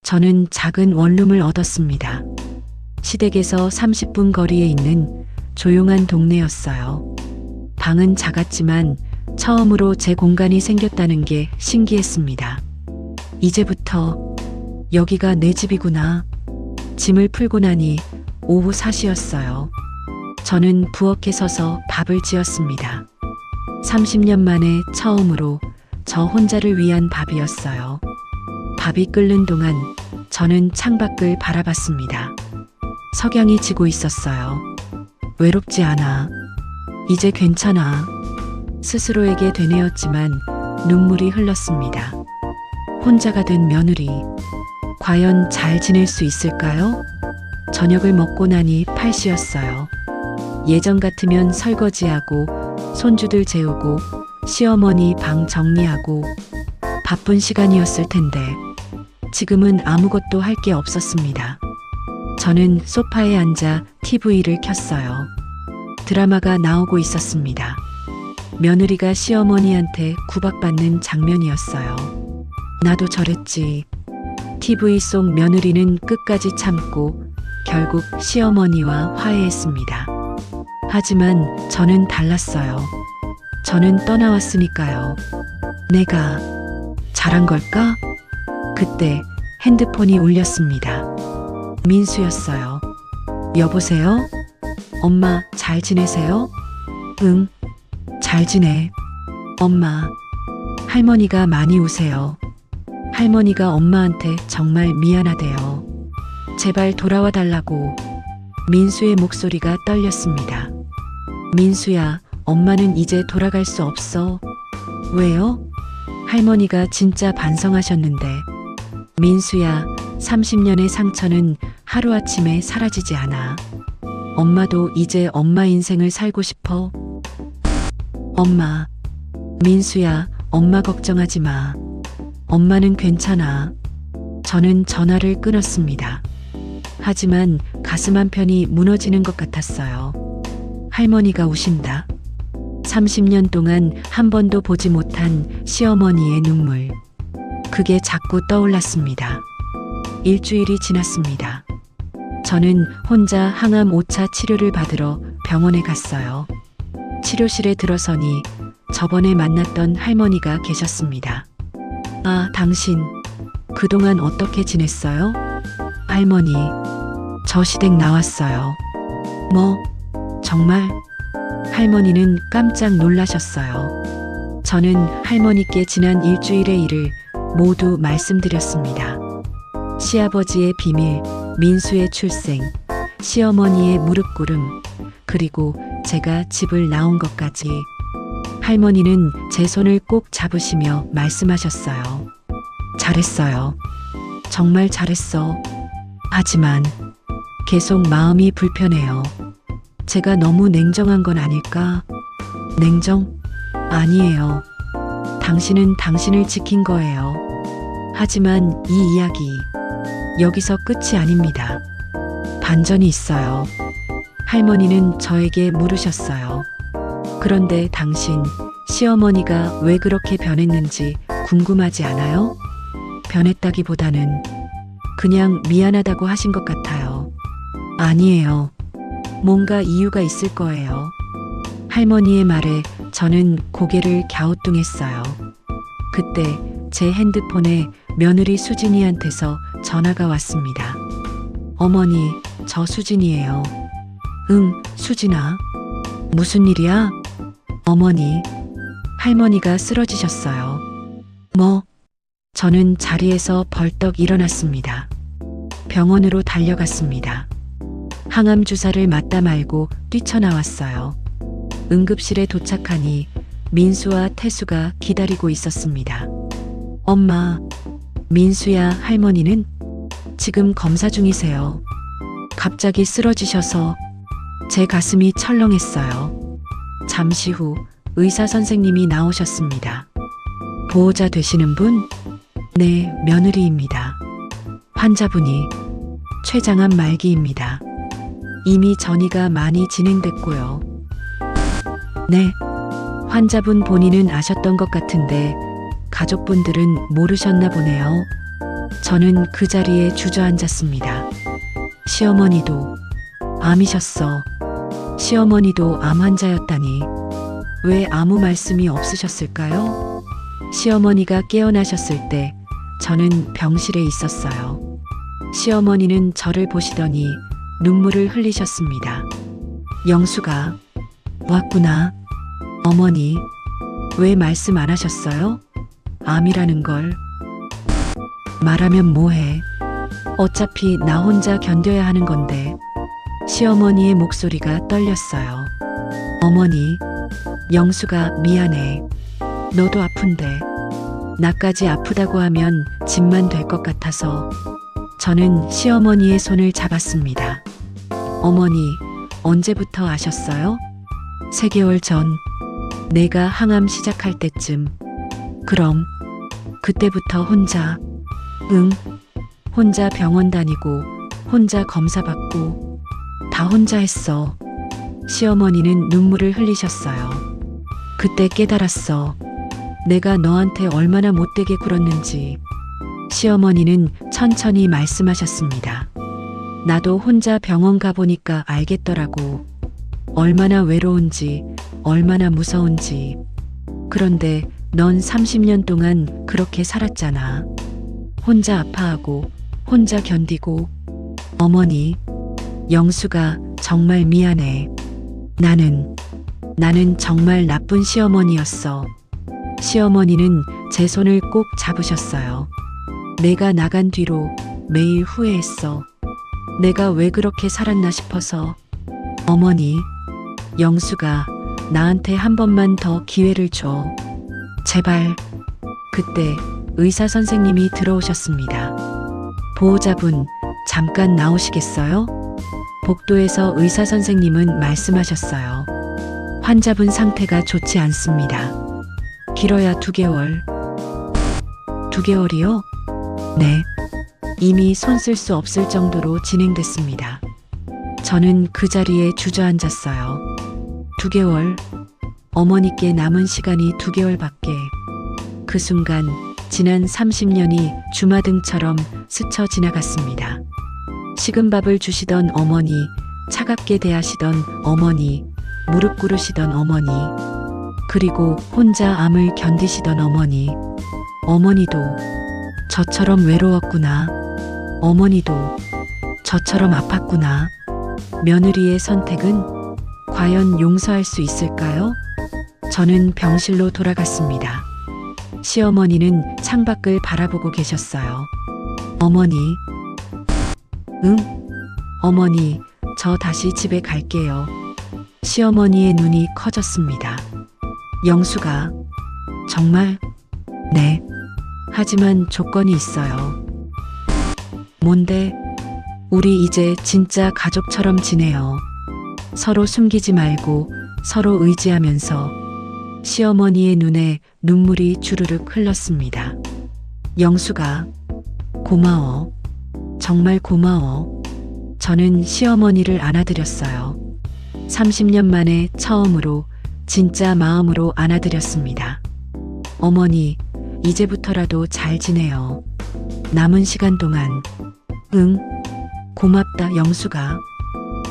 저는 작은 원룸을 얻었습니다. 시댁에서 30분 거리에 있는 조용한 동네였어요. 방은 작았지만 처음으로 제 공간이 생겼다는 게 신기했습니다. 이제부터 여기가 내 집이구나. 짐을 풀고 나니 오후 4시였어요. 저는 부엌에 서서 밥을 지었습니다. 30년 만에 처음으로 저 혼자를 위한 밥이었어요. 밥이 끓는 동안 저는 창밖을 바라봤습니다. 석양이 지고 있었어요. 외롭지 않아. 이제 괜찮아. 스스로에게 되뇌었지만 눈물이 흘렀습니다. 혼자가 된 며느리. 과연 잘 지낼 수 있을까요? 저녁을 먹고 나니 8시였어요. 예전 같으면 설거지하고 손주들 재우고 시어머니 방 정리하고 바쁜 시간이었을 텐데 지금은 아무것도 할 게 없었습니다. 저는 소파에 앉아 TV를 켰어요. 드라마가 나오고 있었습니다. 며느리가 시어머니한테 구박받는 장면이었어요. 나도 저랬지. TV 속 며느리는 끝까지 참고 결국 시어머니와 화해했습니다. 하지만 저는 달랐어요. 저는 떠나왔으니까요. 내가 잘한 걸까? 그때 핸드폰이 울렸습니다. 민수였어요. 여보세요? 엄마 잘 지내세요? 응, 잘 지내. 엄마, 할머니가 많이 우세요. 할머니가 엄마한테 정말 미안하대요. 제발 돌아와 달라고. 민수의 목소리가 떨렸습니다. 민수야, 엄마는 이제 돌아갈 수 없어. 왜요? 할머니가 진짜 반성하셨는데. 민수야, 30년의 상처는 하루아침에 사라지지 않아. 엄마도 이제 엄마 인생을 살고 싶어. 엄마. 민수야, 엄마 걱정하지 마. 엄마는 괜찮아. 저는 전화를 끊었습니다. 하지만 가슴 한편이 무너지는 것 같았어요. 할머니가 우신다. 30년 동안 한 번도 보지 못한 시어머니의 눈물. 그게 자꾸 떠올랐습니다. 일주일이 지났습니다. 저는 혼자 항암 5차 치료를 받으러 병원에 갔어요. 치료실에 들어서니 저번에 만났던 할머니가 계셨습니다. 아, 당신 그동안 어떻게 지냈어요? 할머니, 저 시댁 나왔어요. 뭐? 정말? 할머니는 깜짝 놀라셨어요. 저는 할머니께 지난 일주일의 일을 모두 말씀드렸습니다. 시아버지의 비밀, 민수의 출생, 시어머니의 무릎 꿇음, 그리고 제가 집을 나온 것까지. 할머니는 제 손을 꼭 잡으시며 말씀하셨어요. 잘했어요. 정말 잘했어. 하지만 계속 마음이 불편해요. 제가 너무 냉정한 건 아닐까? 냉정? 아니에요. 당신은 당신을 지킨 거예요. 하지만 이 이야기 여기서 끝이 아닙니다. 반전이 있어요. 할머니는 저에게 물으셨어요. 그런데 당신, 시어머니가 왜 그렇게 변했는지 궁금하지 않아요? 변했다기보다는 그냥 미안하다고 하신 것 같아요. 아니에요. 뭔가 이유가 있을 거예요. 할머니의 말에 저는 고개를 갸우뚱했어요. 그때 제 핸드폰에 며느리 수진이한테서 전화가 왔습니다. 어머니, 저 수진이에요. 응, 수진아. 무슨 일이야? 어머니, 할머니가 쓰러지셨어요. 뭐? 저는 자리에서 벌떡 일어났습니다. 병원으로 달려갔습니다. 항암 주사를 맞다 말고 뛰쳐나왔어요. 응급실에 도착하니 민수와 태수가 기다리고 있었습니다. 엄마, 민수야, 할머니는 지금 검사 중이세요. 갑자기 쓰러지셔서 제 가슴이 철렁했어요. 잠시 후 의사 선생님이 나오셨습니다. 보호자 되시는 분? 네, 며느리입니다. 환자분이 췌장암 말기입니다. 이미 전이가 많이 진행됐고요. 네, 환자분 본인은 아셨던 것 같은데 가족분들은 모르셨나 보네요. 저는 그 자리에 주저앉았습니다. 시어머니도 암이셨어. 시어머니도 암 환자였다니. 왜 아무 말씀이 없으셨을까요? 시어머니가 깨어나셨을 때 저는 병실에 있었어요. 시어머니는 저를 보시더니 눈물을 흘리셨습니다. 영수가 왔구나. 어머니, 왜 말씀 안 하셨어요? 암이라는 걸. 말하면 뭐해. 어차피 나 혼자 견뎌야 하는 건데. 시어머니의 목소리가 떨렸어요. 어머니, 영수가 미안해. 너도 아픈데 나까지 아프다고 하면 짐만 될 것 같아서 저는 시어머니의 손을 잡았습니다. 어머니, 언제부터 아셨어요? 3개월 전. 내가 항암 시작할 때쯤. 그럼 그때부터 혼자. 응. 혼자 병원 다니고 혼자 검사 받고 다 혼자 했어. 시어머니는 눈물을 흘리셨어요. 그때 깨달았어. 내가 너한테 얼마나 못되게 굴었는지. 시어머니는 천천히 말씀하셨습니다. 나도 혼자 병원 가보니까 알겠더라고. 얼마나 외로운지, 얼마나 무서운지. 그런데 넌 30년 동안 그렇게 살았잖아. 혼자 아파하고, 혼자 견디고. 어머니, 영수가 정말 미안해. 나는 정말 나쁜 시어머니였어. 시어머니는 제 손을 꼭 잡으셨어요. 내가 나간 뒤로 매일 후회했어. 내가 왜 그렇게 살았나 싶어서. 어머니, 영수가 나한테 한 번만 더 기회를 줘. 제발. 그때 의사 선생님이 들어오셨습니다. 보호자분, 잠깐 나오시겠어요? 복도에서 의사 선생님은 말씀하셨어요. 환자분 상태가 좋지 않습니다. 길어야 2개월. 2개월이요? 네. 이미 손 쓸 수 없을 정도로 진행됐습니다. 저는 그 자리에 주저앉았어요. 2개월. 어머니께 남은 시간이 2개월밖에. 그 순간 지난 30년이 주마등처럼 스쳐 지나갔습니다. 식은 밥을 주시던 어머니, 차갑게 대하시던 어머니, 무릎 꿇으시던 어머니, 그리고 혼자 암을 견디시던 어머니. 어머니도 저처럼 외로웠구나. 어머니도 저처럼 아팠구나. 며느리의 선택은 과연 용서할 수 있을까요? 저는 병실로 돌아갔습니다. 시어머니는 창밖을 바라보고 계셨어요. 어머니. 응? 어머니, 저 다시 집에 갈게요. 시어머니의 눈이 커졌습니다. 영수가. 정말? 네. 하지만 조건이 있어요. 뭔데? 우리 이제 진짜 가족처럼 지내요. 서로 숨기지 말고 서로 의지하면서. 시어머니의 눈에 눈물이 주르륵 흘렀습니다. 영수가. 고마워. 정말 고마워. 저는 시어머니를 안아드렸어요. 30년 만에 처음으로 진짜 마음으로 안아드렸습니다. 어머니, 이제부터라도 잘 지내요. 남은 시간 동안. 응. 고맙다, 영수가.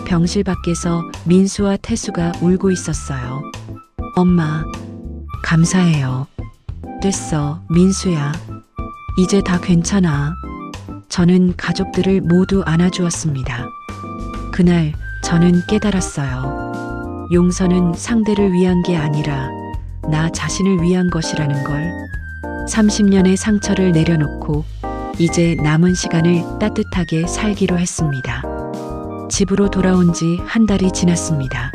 병실 밖에서 민수와 태수가 울고 있었어요. 엄마, 감사해요. 됐어, 민수야. 이제 다 괜찮아. 저는 가족들을 모두 안아주었습니다. 그날 저는 깨달았어요. 용서는 상대를 위한 게 아니라 나 자신을 위한 것이라는 걸. 30년의 상처를 내려놓고 이제 남은 시간을 따뜻하게 살기로 했습니다. 집으로 돌아온 지 1달이 지났습니다.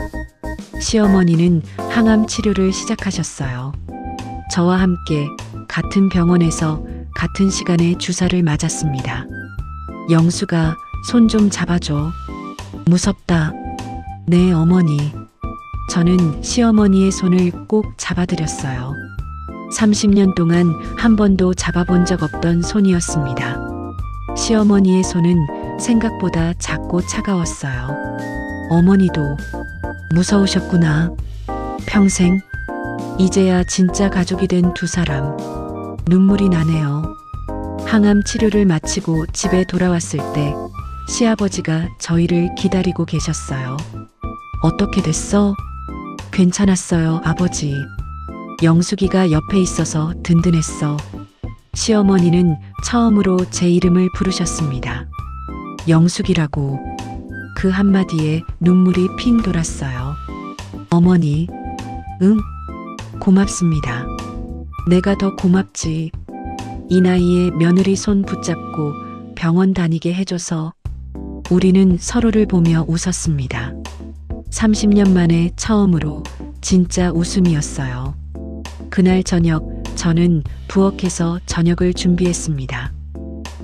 시어머니는 항암 치료를 시작하셨어요. 저와 함께 같은 병원에서 같은 시간에 주사를 맞았습니다. 영수가 손 좀 잡아줘. 무섭다. 네, 어머니. 저는 시어머니의 손을 꼭 잡아드렸어요. 30년 동안 한 번도 잡아본 적 없던 손이었습니다. 시어머니의 손은 생각보다 작고 차가웠어요. 어머니도 무서우셨구나. 평생. 이제야 진짜 가족이 된 두 사람. 눈물이 나네요. 항암 치료를 마치고 집에 돌아왔을 때 시아버지가 저희를 기다리고 계셨어요. 어떻게 됐어? 괜찮았어요, 아버지. 영숙이가 옆에 있어서 든든했어. 시어머니는 처음으로 제 이름을 부르셨습니다. 영숙이라고. 그 한마디에 눈물이 핑 돌았어요. 어머니, 응, 고맙습니다. 내가 더 고맙지. 이 나이에 며느리 손 붙잡고 병원 다니게 해줘서. 우리는 서로를 보며 웃었습니다. 30년 만에 처음으로 진짜 웃음이었어요. 그날 저녁 저는 부엌에서 저녁을 준비했습니다.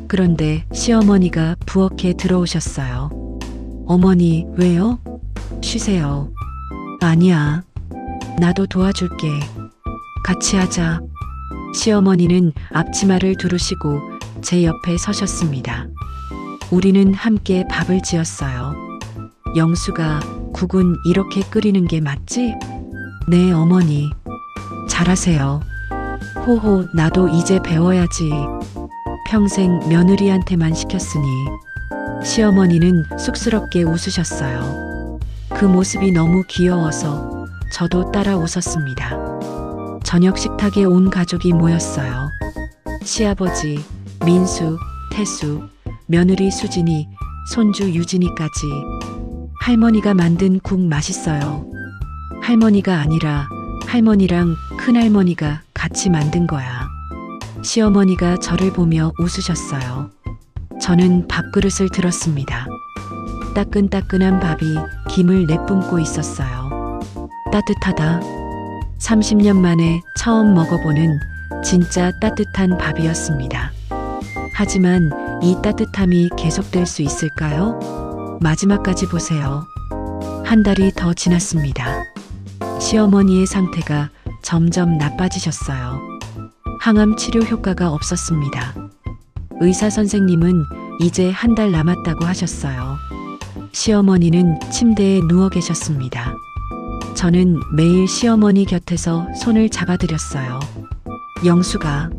그런데 시어머니가 부엌에 들어오셨어요. 어머니, 왜요? 쉬세요. 아니야. 나도 도와줄게. 같이 하자. 시어머니는 앞치마를 두르시고 제 옆에 서셨습니다. 우리는 함께 밥을 지었어요. 영수가 국은 이렇게 끓이는 게 맞지? 네, 어머니. 잘하세요. 호호, 나도 이제 배워야지. 평생 며느리한테만 시켰으니. 시어머니는 쑥스럽게 웃으셨어요. 그 모습이 너무 귀여워서 저도 따라 웃었습니다. 저녁 식탁에 온 가족이 모였어요. 시아버지, 민수, 태수, 며느리 수진이, 손주 유진이까지. 할머니가 만든 국 맛있어요. 할머니가 아니라 할머니랑 큰할머니가 같이 만든 거야. 시어머니가 저를 보며 웃으셨어요. 저는 밥그릇을 들었습니다. 따끈따끈한 밥이 김을 내뿜고 있었어요. 따뜻하다. 30년 만에 처음 먹어보는 진짜 따뜻한 밥이었습니다. 하지만 이 따뜻함이 계속될 수 있을까요? 마지막까지 보세요. 한 달이 더 지났습니다. 시어머니의 상태가 점점 나빠지셨어요. 항암 치료 효과가 없었습니다. 의사 선생님은 이제 한 달 남았다고 하셨어요. 시어머니는 침대에 누워 계셨습니다. 저는 매일 시어머니 곁에서 손을 잡아드렸어요. 영수가,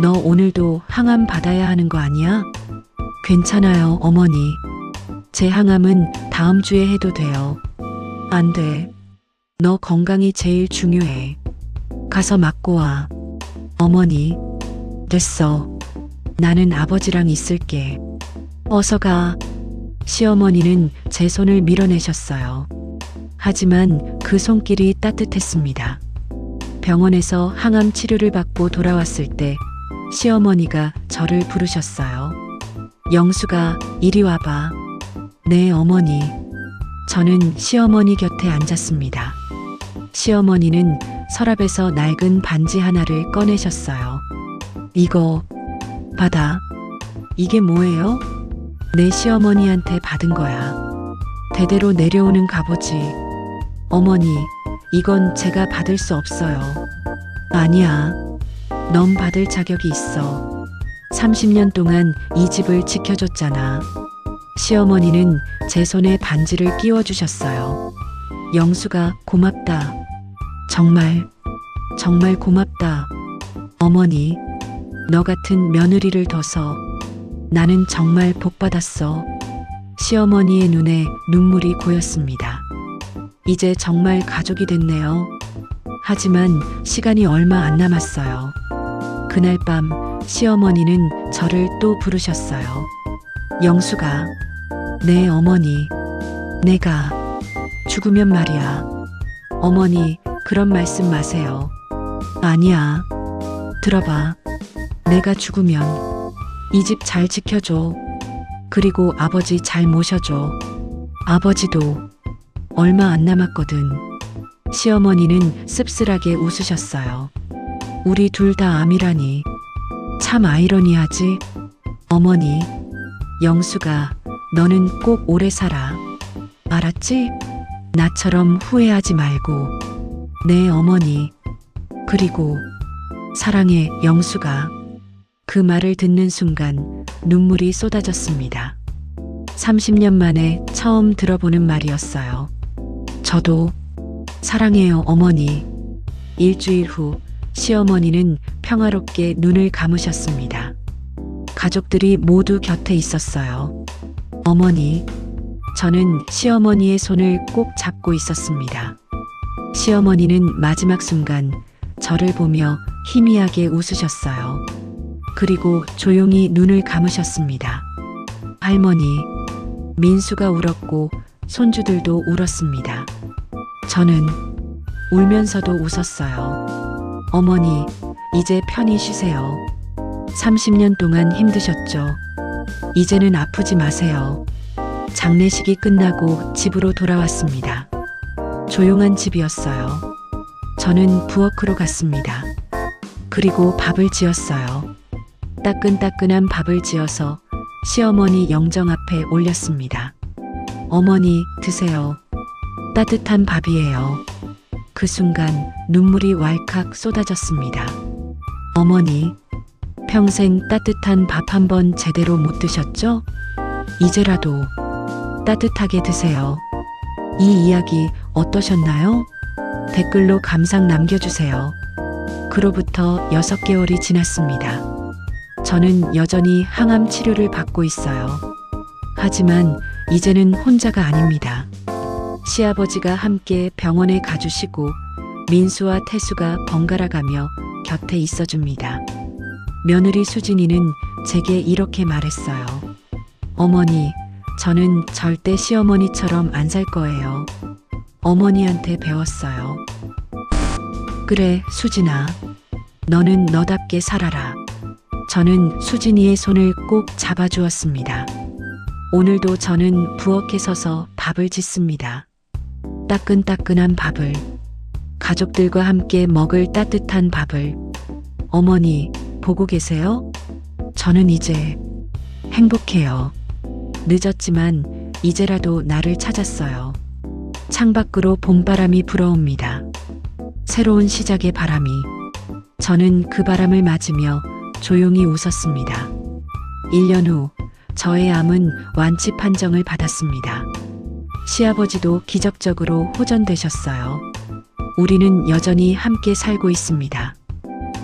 너 오늘도 항암 받아야 하는 거 아니야? 괜찮아요, 어머니. 제 항암은 다음 주에 해도 돼요. 안 돼. 너 건강이 제일 중요해. 가서 맞고 와. 어머니, 됐어. 나는 아버지랑 있을게. 어서 가. 시어머니는 제 손을 밀어내셨어요. 하지만 그 손길이 따뜻했습니다. 병원에서 항암 치료를 받고 돌아왔을 때 시어머니가 저를 부르셨어요. 영수가, 이리 와봐. 네, 어머니. 저는 시어머니 곁에 앉았습니다. 시어머니는 서랍에서 낡은 반지 하나를 꺼내셨어요. 이거 받아. 이게 뭐예요? 내 시어머니한테 받은 거야. 대대로 내려오는 갑오지. 어머니, 이건 제가 받을 수 없어요. 아니야. 넌 받을 자격이 있어. 30년 동안 이 집을 지켜줬잖아. 시어머니는 제 손에 반지를 끼워주셨어요. 영수가, 고맙다. 정말, 정말 고맙다. 어머니, 너 같은 며느리를 둬서 나는 정말 복받았어. 시어머니의 눈에 눈물이 고였습니다. 이제 정말 가족이 됐네요. 하지만 시간이 얼마 안 남았어요. 그날 밤 시어머니는 저를 또 부르셨어요. 영수가, 네, 어머니. 내가 죽으면 말이야. 어머니, 그런 말씀 마세요. 아니야. 들어봐. 내가 죽으면 이 집 잘 지켜줘. 그리고 아버지 잘 모셔줘. 아버지도 얼마 안 남았거든. 시어머니는 씁쓸하게 웃으셨어요. 우리 둘 다 암이라니. 참 아이러니하지? 어머니, 영수가, 너는 꼭 오래 살아. 알았지? 나처럼 후회하지 말고. 네, 어머니. 그리고 사랑해, 영수가. 그 말을 듣는 순간 눈물이 쏟아졌습니다. 30년 만에 처음 들어보는 말이었어요. 저도 사랑해요, 어머니. 일주일 후 시어머니는 평화롭게 눈을 감으셨습니다. 가족들이 모두 곁에 있었어요. 어머니, 저는 시어머니의 손을 꼭 잡고 있었습니다. 시어머니는 마지막 순간 저를 보며 희미하게 웃으셨어요. 그리고 조용히 눈을 감으셨습니다. 할머니, 민수가 울었고 손주들도 울었습니다. 저는 울면서도 웃었어요. 어머니, 이제 편히 쉬세요. 30년 동안 힘드셨죠? 이제는 아프지 마세요. 장례식이 끝나고 집으로 돌아왔습니다. 조용한 집이었어요. 저는 부엌으로 갔습니다. 그리고 밥을 지었어요. 따끈따끈한 밥을 지어서 시어머니 영정 앞에 올렸습니다. 어머니, 드세요. 따뜻한 밥이에요. 그 순간 눈물이 왈칵 쏟아졌습니다. 어머니, 평생 따뜻한 밥 한 번 제대로 못 드셨죠? 이제라도 따뜻하게 드세요. 이 이야기 어떠셨나요? 댓글로 감상 남겨주세요. 그로부터 6개월이 지났습니다. 저는 여전히 항암 치료를 받고 있어요. 하지만 이제는 혼자가 아닙니다. 시아버지가 함께 병원에 가주시고 민수와 태수가 번갈아 가며 곁에 있어줍니다. 며느리 수진이는 제게 이렇게 말했어요. 어머니, 저는 절대 시어머니처럼 안 살 거예요. 어머니한테 배웠어요. 그래, 수진아. 너는 너답게 살아라. 저는 수진이의 손을 꼭 잡아주었습니다. 오늘도 저는 부엌에 서서 밥을 짓습니다. 따끈따끈한 밥을, 가족들과 함께 먹을 따뜻한 밥을. 어머니, 보고 계세요? 저는 이제 행복해요. 늦었지만 이제라도 나를 찾았어요. 창밖으로 봄바람이 불어옵니다. 새로운 시작의 바람이. 저는 그 바람을 맞으며 조용히 웃었습니다. 1년 후 저의 암은 완치 판정을 받았습니다. 시아버지도 기적적으로 호전되셨어요. 우리는 여전히 함께 살고 있습니다.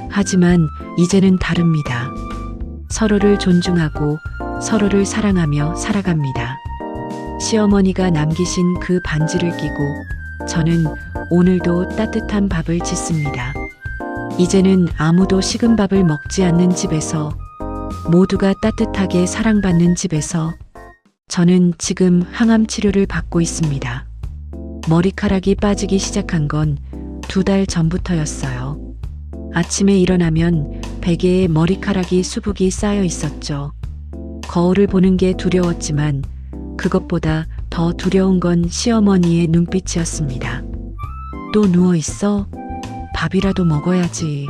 하지만 이제는 다릅니다. 서로를 존중하고 서로를 사랑하며 살아갑니다. 시어머니가 남기신 그 반지를 끼고 저는 오늘도 따뜻한 밥을 짓습니다. 이제는 아무도 식은 밥을 먹지 않는 집에서, 모두가 따뜻하게 사랑받는 집에서 저는 지금 항암 치료를 받고 있습니다. 머리카락이 빠지기 시작한 건 2달 전부터였어요. 아침에 일어나면 베개에 머리카락이 수북이 쌓여 있었죠. 거울을 보는 게 두려웠지만 그것보다 더 두려운 건 시어머니의 눈빛이었습니다. 또 누워있어? 밥이라도 먹어야지.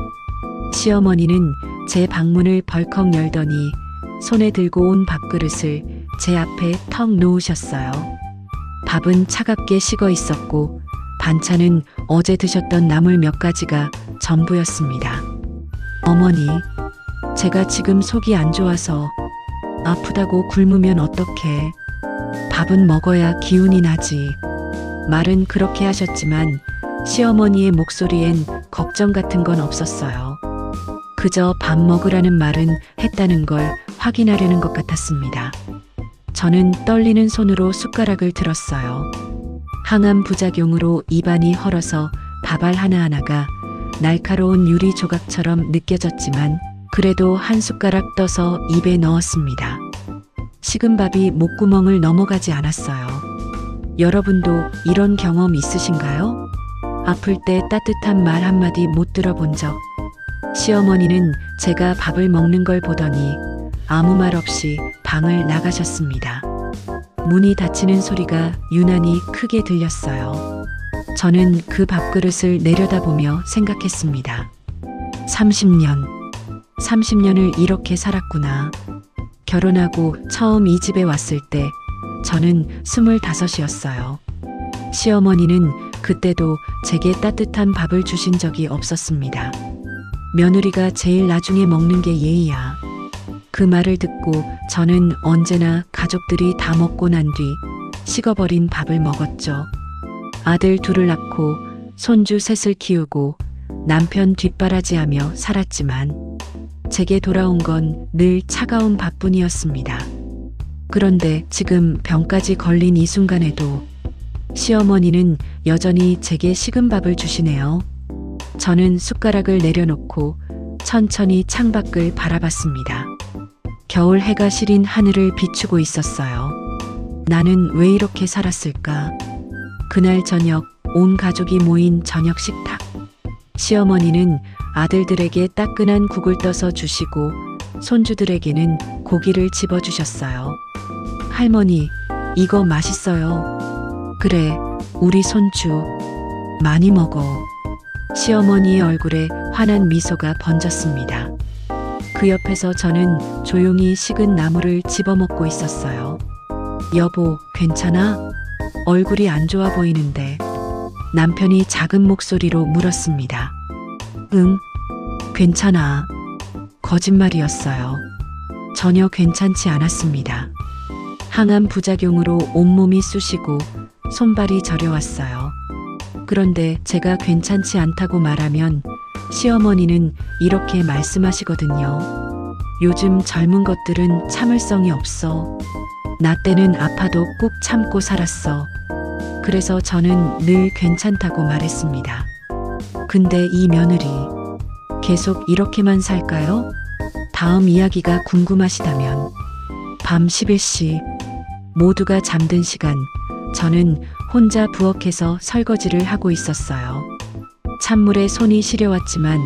시어머니는 제 방문을 벌컥 열더니 손에 들고 온 밥그릇을 제 앞에 턱 놓으셨어요. 밥은 차갑게 식어 있었고 반찬은 어제 드셨던 나물 몇 가지가 전부였습니다. 어머니, 제가 지금 속이 안 좋아서 아프다고 굶으면 어떡해. 밥은 먹어야 기운이 나지. 말은 그렇게 하셨지만 시어머니의 목소리엔 걱정 같은 건 없었어요. 그저 밥 먹으라는 말은 했다는 걸 확인하려는 것 같았습니다. 저는 떨리는 손으로 숟가락을 들었어요. 항암 부작용으로 입안이 헐어서 밥알 하나하나가 날카로운 유리 조각처럼 느껴졌지만 그래도 한 숟가락 떠서 입에 넣었습니다. 식은 밥이 목구멍을 넘어가지 않았어요. 여러분도 이런 경험 있으신가요? 아플 때 따뜻한 말 한마디 못 들어본 적. 시어머니는 제가 밥을 먹는 걸 보더니 아무 말 없이 방을 나가셨습니다. 문이 닫히는 소리가 유난히 크게 들렸어요. 저는 그 밥그릇을 내려다보며 생각했습니다. 30년을 이렇게 살았구나. 결혼하고 처음 이 집에 왔을 때 저는 25이었어요. 시어머니는 그때도 제게 따뜻한 밥을 주신 적이 없었습니다. 며느리가 제일 나중에 먹는 게 예의야. 그 말을 듣고 저는 언제나 가족들이 다 먹고 난 뒤 식어버린 밥을 먹었죠. 아들 둘을 낳고 손주 셋을 키우고 남편 뒷바라지하며 살았지만 제게 돌아온 건 늘 차가운 밥뿐이었습니다. 그런데 지금 병까지 걸린 이 순간에도 시어머니는 여전히 제게 식은 밥을 주시네요. 저는 숟가락을 내려놓고 천천히 창밖을 바라봤습니다. 겨울 해가 시린 하늘을 비추고 있었어요. 나는 왜 이렇게 살았을까? 그날 저녁 온 가족이 모인 저녁 식탁. 시어머니는 아들들에게 따끈한 국을 떠서 주시고 손주들에게는 고기를 집어주셨어요. 할머니, 이거 맛있어요. 그래, 우리 손주. 많이 먹어. 시어머니의 얼굴에 환한 미소가 번졌습니다. 그 옆에서 저는 조용히 식은 나물을 집어먹고 있었어요. 여보, 괜찮아? 얼굴이 안 좋아 보이는데. 남편이 작은 목소리로 물었습니다. 응, 괜찮아. 거짓말이었어요. 전혀 괜찮지 않았습니다. 항암 부작용으로 온몸이 쑤시고 손발이 저려왔어요. 그런데 제가 괜찮지 않다고 말하면 시어머니는 이렇게 말씀하시거든요. 요즘 젊은 것들은 참을성이 없어. 나 때는 아파도 꾹 참고 살았어. 그래서 저는 늘 괜찮다고 말했습니다. 근데 이 며느리 계속 이렇게만 살까요? 다음 이야기가 궁금하시다면 밤 11시 모두가 잠든 시간 저는 혼자 부엌에서 설거지를 하고 있었어요. 찬물에 손이 시려왔지만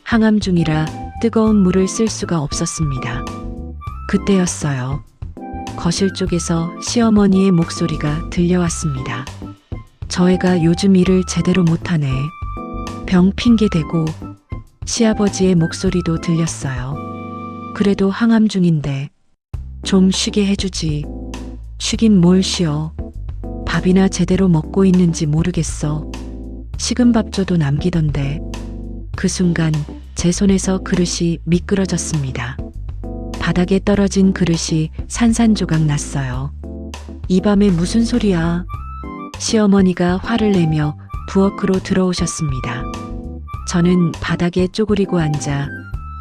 항암 중이라 뜨거운 물을 쓸 수가 없었습니다. 그때였어요. 거실 쪽에서 시어머니의 목소리가 들려왔습니다. 저 애가 요즘 일을 제대로 못하네. 병 핑계대고. 시아버지의 목소리도 들렸어요. 그래도 항암 중인데 좀 쉬게 해주지. 쉬긴 뭘 쉬어. 밥이나 제대로 먹고 있는지 모르겠어. 식은 밥 줘도 남기던데. 그 순간 제 손에서 그릇이 미끄러졌습니다. 바닥에 떨어진 그릇이 산산조각 났어요. 이 밤에 무슨 소리야? 시어머니가 화를 내며 부엌으로 들어오셨습니다. 저는 바닥에 쪼그리고 앉아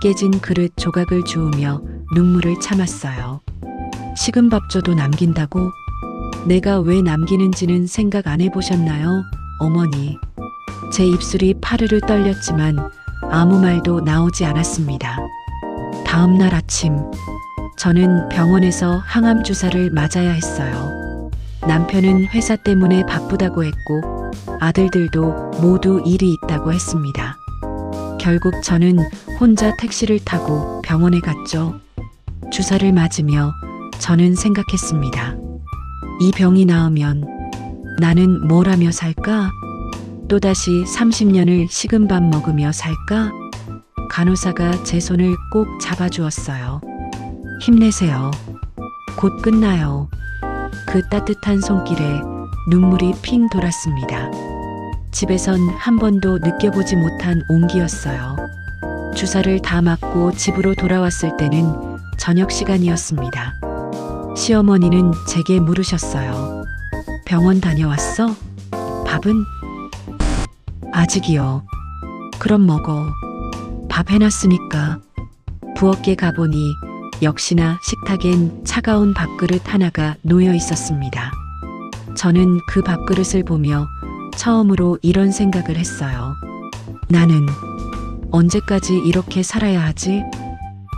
깨진 그릇 조각을 주우며 눈물을 참았어요. 식은 밥 줘도 남긴다고? 내가 왜 남기는지는 생각 안 해보셨나요, 어머니? 제 입술이 파르르 떨렸지만 아무 말도 나오지 않았습니다. 다음 날 아침, 저는 병원에서 항암 주사를 맞아야 했어요. 남편은 회사 때문에 바쁘다고 했고 아들들도 모두 일이 있다고 했습니다. 결국 저는 혼자 택시를 타고 병원에 갔죠. 주사를 맞으며 저는 생각했습니다. 이 병이 나으면 나는 뭘 하며 살까? 또다시 30년을 식은 밥 먹으며 살까? 간호사가 제 손을 꼭 잡아주었어요. 힘내세요. 곧 끝나요. 그 따뜻한 손길에 눈물이 핑 돌았습니다. 집에선 한 번도 느껴보지 못한 온기였어요. 주사를 다 맞고 집으로 돌아왔을 때는 저녁 시간이었습니다. 시어머니는 제게 물으셨어요. 병원 다녀왔어? 밥은? 아직이요. 그럼 먹어. 밥 해놨으니까. 부엌에 가보니 역시나 식탁엔 차가운 밥그릇 하나가 놓여 있었습니다. 저는 그 밥그릇을 보며 처음으로 이런 생각을 했어요. 나는 언제까지 이렇게 살아야 하지?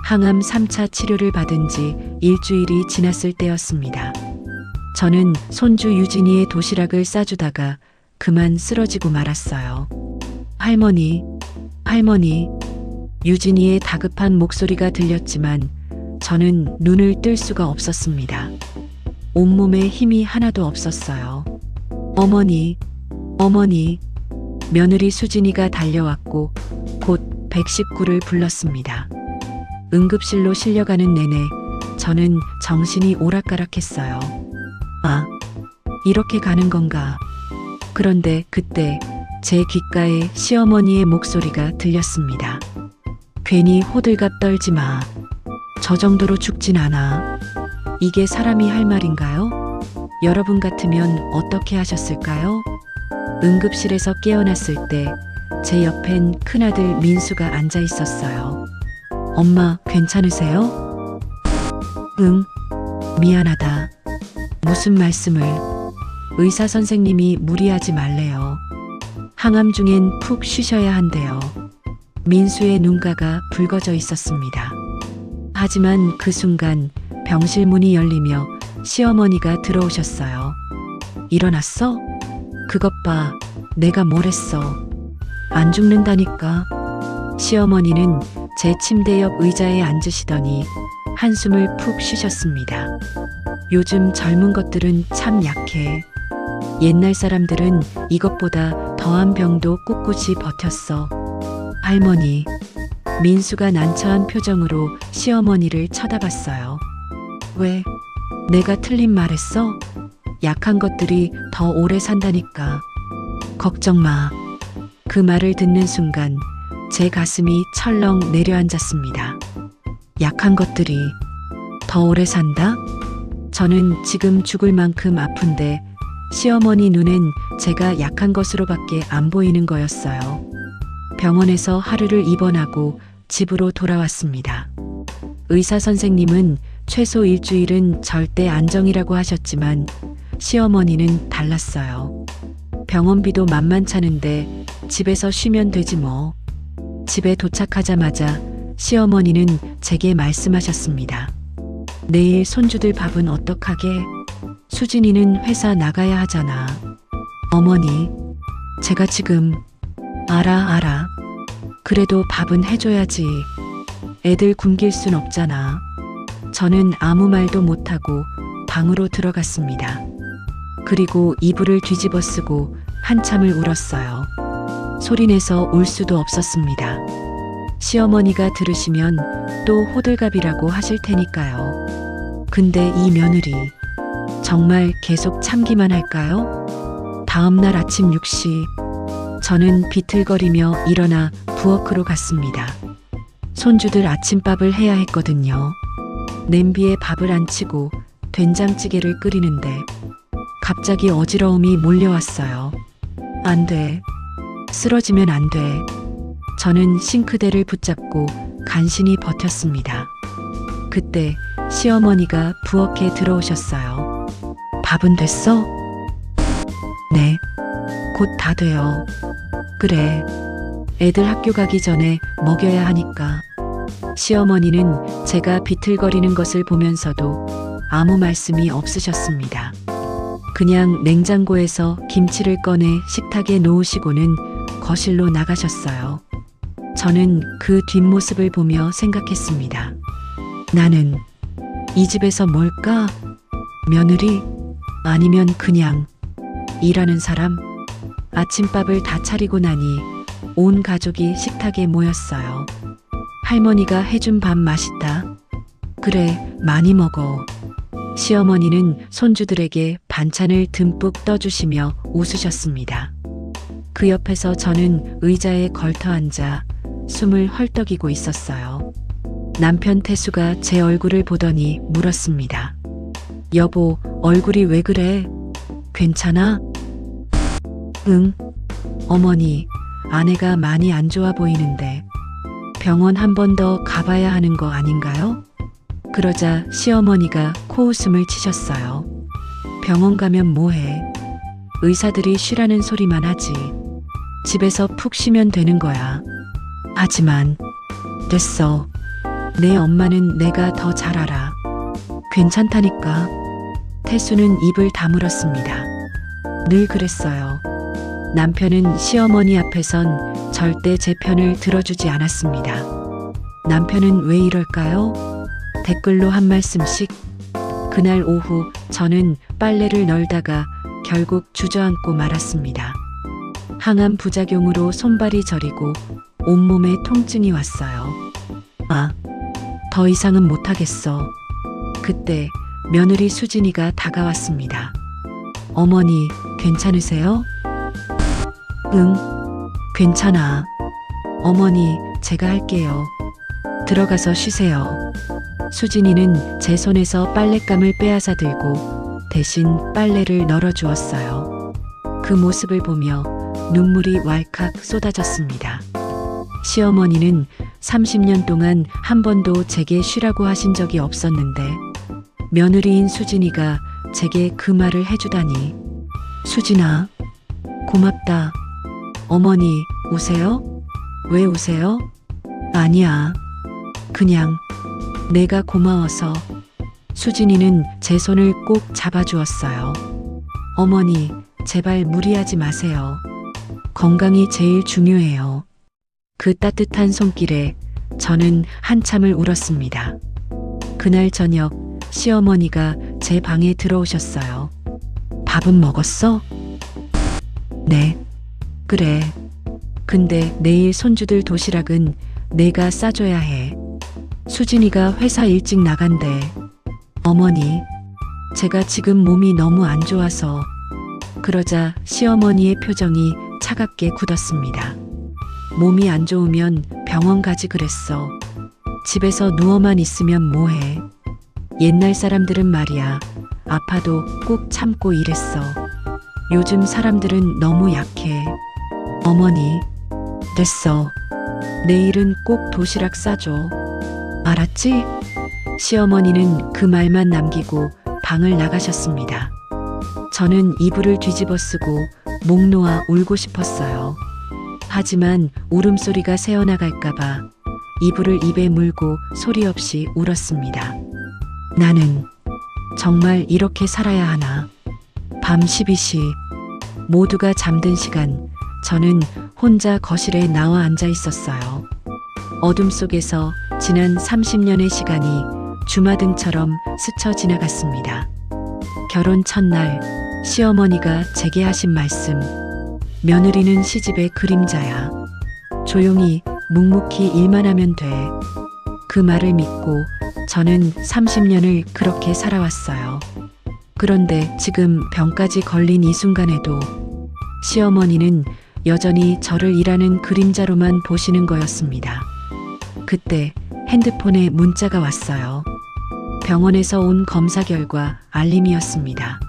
항암 3차 치료를 받은 지 일주일이 지났을 때였습니다. 저는 손주 유진이의 도시락을 싸주다가 그만 쓰러지고 말았어요. 할머니, 할머니. 유진이의 다급한 목소리가 들렸지만 저는 눈을 뜰 수가 없었습니다. 온몸에 힘이 하나도 없었어요. 어머니, 어머니. 며느리 수진이가 달려왔고 곧 119를 불렀습니다. 응급실로 실려가는 내내 저는 정신이 오락가락했어요. 아, 이렇게 가는 건가? 그런데 그때 제 귓가에 시어머니의 목소리가 들렸습니다. 괜히 호들갑 떨지 마. 저 정도로 죽진 않아. 이게 사람이 할 말인가요? 여러분 같으면 어떻게 하셨을까요? 응급실에서 깨어났을 때 제 옆엔 큰아들 민수가 앉아 있었어요. 엄마, 괜찮으세요? 응, 미안하다. 무슨 말씀을? 의사 선생님이 무리하지 말래요. 항암 중엔 푹 쉬셔야 한대요. 민수의 눈가가 붉어져 있었습니다. 하지만 그 순간 병실 문이 열리며 시어머니가 들어오셨어요. 일어났어? 그것 봐. 내가 뭘 했어. 안 죽는다니까. 시어머니는 제 침대 옆 의자에 앉으시더니 한숨을 푹 쉬셨습니다. 요즘 젊은 것들은 참 약해. 옛날 사람들은 이것보다 더한 병도 꿋꿋이 버텼어. 할머니. 민수가 난처한 표정으로 시어머니를 쳐다봤어요. 왜? 내가 틀린 말했어? 약한 것들이 더 오래 산다니까. 걱정 마. 그 말을 듣는 순간 제 가슴이 철렁 내려앉았습니다. 약한 것들이 더 오래 산다? 저는 지금 죽을 만큼 아픈데 시어머니 눈엔 제가 약한 것으로밖에 안 보이는 거였어요. 병원에서 하루를 입원하고 집으로 돌아왔습니다. 의사 선생님은 최소 일주일은 절대 안정이라고 하셨지만 시어머니는 달랐어요. 병원비도 만만찮은데 집에서 쉬면 되지 뭐. 집에 도착하자마자 시어머니는 제게 말씀하셨습니다. 내일 손주들 밥은 어떡하게? 수진이는 회사 나가야 하잖아. 어머니, 제가 지금 알아. 그래도 밥은 해줘야지. 애들 굶길 순 없잖아. 저는 아무 말도 못하고 방으로 들어갔습니다. 그리고 이불을 뒤집어 쓰고 한참을 울었어요. 소리내서 울 수도 없었습니다. 시어머니가 들으시면 또 호들갑이라고 하실 테니까요. 근데 이 며느리 정말 계속 참기만 할까요? 다음 날 아침 6시 저는 비틀거리며 일어나 부엌으로 갔습니다. 손주들 아침밥을 해야 했거든요. 냄비에 밥을 안 치고 된장찌개를 끓이는데 갑자기 어지러움이 몰려왔어요. 안 돼. 쓰러지면 안 돼. 저는 싱크대를 붙잡고 간신히 버텼습니다. 그때 시어머니가 부엌에 들어오셨어요. 밥은 됐어? 네. 곧 다 돼요. 그래. 애들 학교 가기 전에 먹여야 하니까. 시어머니는 제가 비틀거리는 것을 보면서도 아무 말씀이 없으셨습니다. 그냥 냉장고에서 김치를 꺼내 식탁에 놓으시고는 거실로 나가셨어요. 저는 그 뒷모습을 보며 생각했습니다. 나는 이 집에서 뭘까? 며느리? 아니면 그냥 일하는 사람? 아침밥을 다 차리고 나니 온 가족이 식탁에 모였어요. 할머니가 해준 밥 맛있다. 그래, 많이 먹어. 시어머니는 손주들에게 반찬을 듬뿍 떠주시며 웃으셨습니다. 그 옆에서 저는 의자에 걸터 앉아 숨을 헐떡이고 있었어요. 남편 태수가 제 얼굴을 보더니 물었습니다. 여보, 얼굴이 왜 그래? 괜찮아? 응. 어머니, 아내가 많이 안 좋아 보이는데 병원 한 번 더 가봐야 하는 거 아닌가요? 그러자 시어머니가 코웃음을 치셨어요. 병원 가면 뭐해? 의사들이 쉬라는 소리만 하지. 집에서 푹 쉬면 되는 거야. 하지만 됐어. 내 엄마는 내가 더 잘 알아. 괜찮다니까. 태수는 입을 다물었습니다. 늘 그랬어요. 남편은 시어머니 앞에선 절대 제 편을 들어주지 않았습니다. 남편은 왜 이럴까요? 댓글로 한 말씀씩. 그날 오후 저는 빨래를 널다가 결국 주저앉고 말았습니다. 항암 부작용으로 손발이 저리고 온몸에 통증이 왔어요. 더 이상은 못하겠어. 그때 며느리 수진이가 다가왔습니다. 어머니, 괜찮으세요? 응, 괜찮아. 어머니, 제가 할게요. 들어가서 쉬세요. 수진이는 제 손에서 빨랫감을 빼앗아 들고 대신 빨래를 널어주었어요. 그 모습을 보며 눈물이 왈칵 쏟아졌습니다. 시어머니는 30년 동안 한 번도 제게 쉬라고 하신 적이 없었는데 며느리인 수진이가 제게 그 말을 해주다니. 수진아, 고맙다. 어머니, 우세요? 왜 우세요? 아니야. 그냥 내가 고마워서. 수진이는 제 손을 꼭 잡아주었어요. 어머니, 제발 무리하지 마세요. 건강이 제일 중요해요. 그 따뜻한 손길에 저는 한참을 울었습니다. 그날 저녁 시어머니가 제 방에 들어오셨어요. 밥은 먹었어? 네. 그래. 근데 내일 손주들 도시락은 내가 싸줘야 해. 수진이가 회사 일찍 나간대. 어머니, 제가 지금 몸이 너무 안 좋아서. 그러자 시어머니의 표정이 차갑게 굳었습니다. 몸이 안 좋으면 병원 가지 그랬어. 집에서 누워만 있으면 뭐해. 옛날 사람들은 말이야, 아파도 꼭 참고 일했어. 요즘 사람들은 너무 약해. 어머니, 됐어. 내일은 꼭 도시락 싸줘. 알았지? 시어머니는 그 말만 남기고 방을 나가셨습니다. 저는 이불을 뒤집어 쓰고 목 놓아 울고 싶었어요. 하지만 울음소리가 새어나갈까봐 이불을 입에 물고 소리 없이 울었습니다. 나는 정말 이렇게 살아야 하나. 밤 12시 모두가 잠든 시간, 저는 혼자 거실에 나와 앉아 있었어요. 어둠 속에서 지난 30년의 시간이 주마등처럼 스쳐 지나갔습니다. 결혼 첫날 시어머니가 제게 하신 말씀. 며느리는 시집의 그림자야. 조용히 묵묵히 일만 하면 돼. 그 말을 믿고 저는 30년을 그렇게 살아왔어요. 그런데 지금 병까지 걸린 이 순간에도 시어머니는 여전히 저를 일하는 그림자로만 보시는 거였습니다. 그때 핸드폰에 문자가 왔어요. 병원에서 온 검사 결과 알림이었습니다.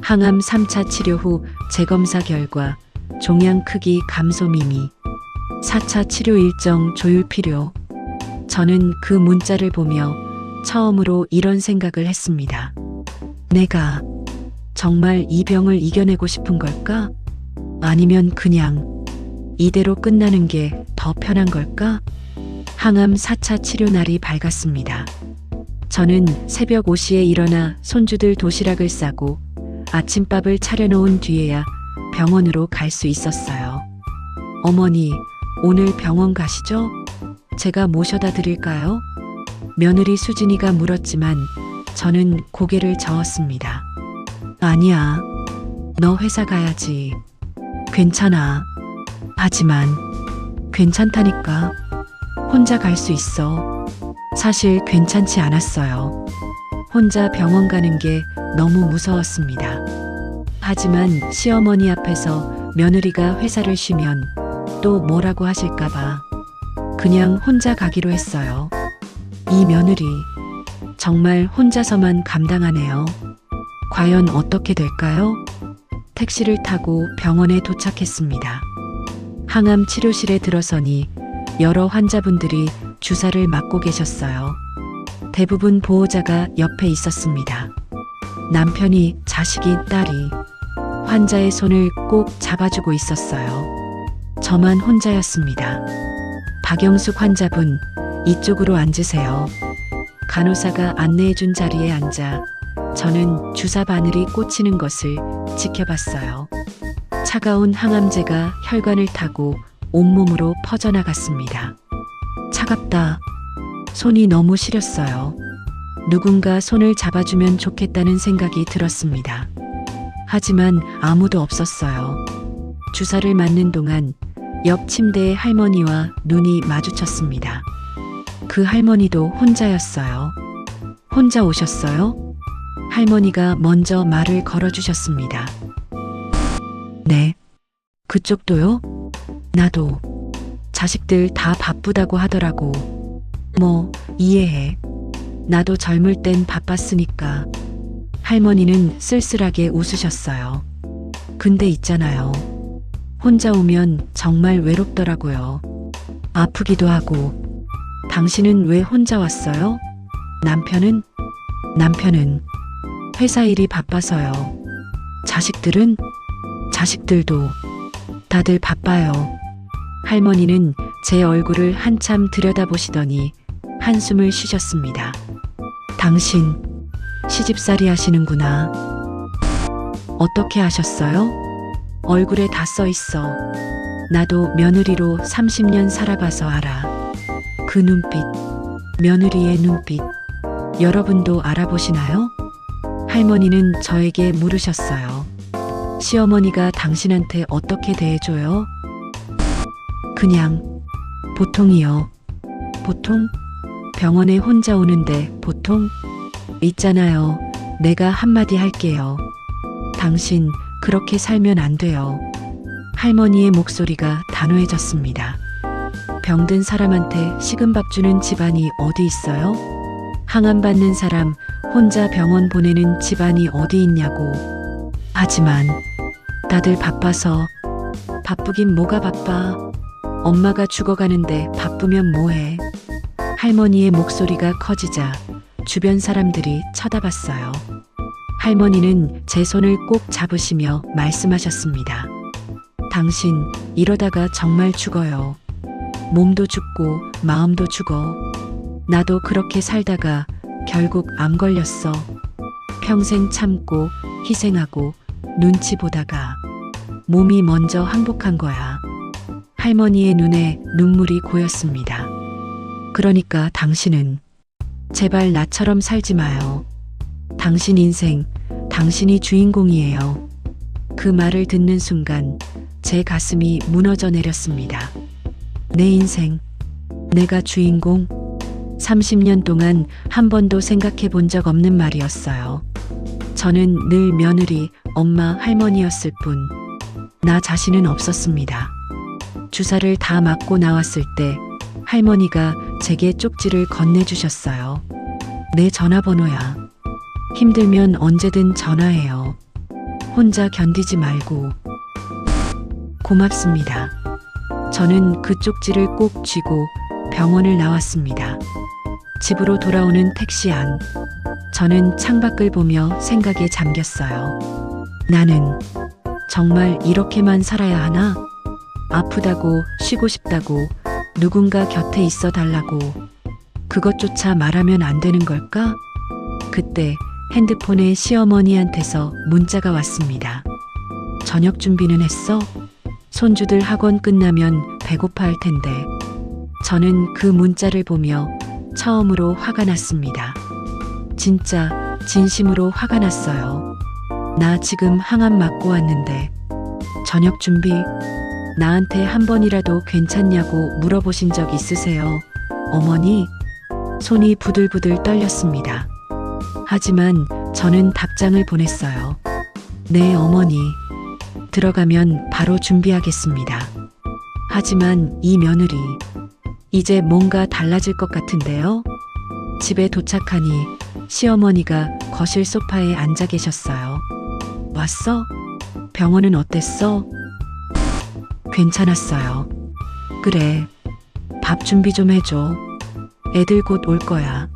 항암 3차 치료 후 재검사 결과 종양 크기 감소 미미, 4차 치료 일정 조율 필요. 저는 그 문자를 보며 처음으로 이런 생각을 했습니다. 내가 정말 이 병을 이겨내고 싶은 걸까? 아니면 그냥 이대로 끝나는 게 더 편한 걸까? 항암 4차 치료 날이 밝았습니다. 저는 새벽 5시에 일어나 손주들 도시락을 싸고 아침밥을 차려놓은 뒤에야 병원으로 갈 수 있었어요. 어머니, 오늘 병원 가시죠? 제가 모셔다 드릴까요? 며느리 수진이가 물었지만 저는 고개를 저었습니다. 아니야, 너 회사 가야지. 괜찮아. 하지만 괜찮다니까. 혼자 갈 수 있어. 사실 괜찮지 않았어요. 혼자 병원 가는 게 너무 무서웠습니다. 하지만 시어머니 앞에서 며느리가 회사를 쉬면 또 뭐라고 하실까봐 그냥 혼자 가기로 했어요. 이 며느리 정말 혼자서만 감당하네요. 과연 어떻게 될까요? 택시를 타고 병원에 도착했습니다. 항암 치료실에 들어서니 여러 환자분들이 주사를 맞고 계셨어요. 대부분 보호자가 옆에 있었습니다. 남편이, 자식이, 딸이 환자의 손을 꼭 잡아주고 있었어요. 저만 혼자였습니다. 박영숙 환자분, 이쪽으로 앉으세요. 간호사가 안내해준 자리에 앉아 저는 주사 바늘이 꽂히는 것을 지켜봤어요. 차가운 항암제가 혈관을 타고 온몸으로 퍼져나갔습니다. 차갑다. 손이 너무 시렸어요. 누군가 손을 잡아주면 좋겠다는 생각이 들었습니다. 하지만 아무도 없었어요. 주사를 맞는 동안 옆 침대의 할머니와 눈이 마주쳤습니다. 그 할머니도 혼자였어요. 혼자 오셨어요? 할머니가 먼저 말을 걸어주셨습니다. 네. 그쪽도요? 나도. 자식들 다 바쁘다고 하더라고. 뭐, 이해해. 나도 젊을 땐 바빴으니까. 할머니는 쓸쓸하게 웃으셨어요. 근데 있잖아요. 혼자 오면 정말 외롭더라고요. 아프기도 하고. 당신은 왜 혼자 왔어요? 남편은 회사 일이 바빠서요. 자식들은? 자식들도 다들 바빠요. 할머니는 제 얼굴을 한참 들여다보시더니 한숨을 쉬셨습니다. 당신 시집살이 하시는구나. 어떻게 하셨어요? 얼굴에 다 써 있어. 나도 며느리로 30년 살아봐서 알아. 그 눈빛, 며느리의 눈빛. 여러분도 알아보시나요? 할머니는 저에게 물으셨어요. 시어머니가 당신한테 어떻게 대해줘요? 그냥 보통이요. 보통? 병원에 혼자 오는데 보통? 있잖아요. 내가 한마디 할게요. 당신 그렇게 살면 안 돼요. 할머니의 목소리가 단호해졌습니다. 병든 사람한테 식은 밥 주는 집안이 어디 있어요? 항암 받는 사람 혼자 병원 보내는 집안이 어디 있냐고. 하지만 다들 바빠서. 바쁘긴 뭐가 바빠. 엄마가 죽어가는데 바쁘면 뭐해. 할머니의 목소리가 커지자 주변 사람들이 쳐다봤어요. 할머니는 제 손을 꼭 잡으시며 말씀하셨습니다. 당신 이러다가 정말 죽어요. 몸도 죽고 마음도 죽어. 나도 그렇게 살다가 결국 암 걸렸어. 평생 참고 희생하고 눈치 보다가 몸이 먼저 항복한 거야. 할머니의 눈에 눈물이 고였습니다. 그러니까 당신은 제발 나처럼 살지 마요. 당신 인생, 당신이 주인공이에요. 그 말을 듣는 순간 제 가슴이 무너져 내렸습니다. 내 인생, 내가 주인공? 30년 동안 한 번도 생각해 본 적 없는 말이었어요. 저는 늘 며느리, 엄마, 할머니였을 뿐, 나 자신은 없었습니다. 주사를 다 맞고 나왔을 때 할머니가 제게 쪽지를 건네주셨어요. 내 전화번호야. 힘들면 언제든 전화해요. 혼자 견디지 말고. 고맙습니다. 저는 그 쪽지를 꼭 쥐고 병원을 나왔습니다. 집으로 돌아오는 택시 안. 저는 창밖을 보며 생각에 잠겼어요. 나는 정말 이렇게만 살아야 하나? 아프다고, 쉬고 싶다고, 누군가 곁에 있어 달라고. 그것조차 말하면 안 되는 걸까? 그때 핸드폰에 시어머니한테서 문자가 왔습니다. 저녁 준비는 했어? 손주들 학원 끝나면 배고파 할 텐데. 저는 그 문자를 보며 처음으로 화가 났습니다. 진짜 진심으로 화가 났어요. 나 지금 항암 맞고 왔는데 저녁 준비? 나한테 한 번이라도 괜찮냐고 물어보신 적 있으세요? 어머니? 손이 부들부들 떨렸습니다. 하지만 저는 답장을 보냈어요. 네, 어머니. 들어가면 바로 준비하겠습니다. 하지만 이 며느리, 이제 뭔가 달라질 것 같은데요? 집에 도착하니 시어머니가 거실 소파에 앉아 계셨어요. 왔어? 병원은 어땠어? 괜찮았어요. 그래. 밥 준비 좀 해줘. 애들 곧 올 거야.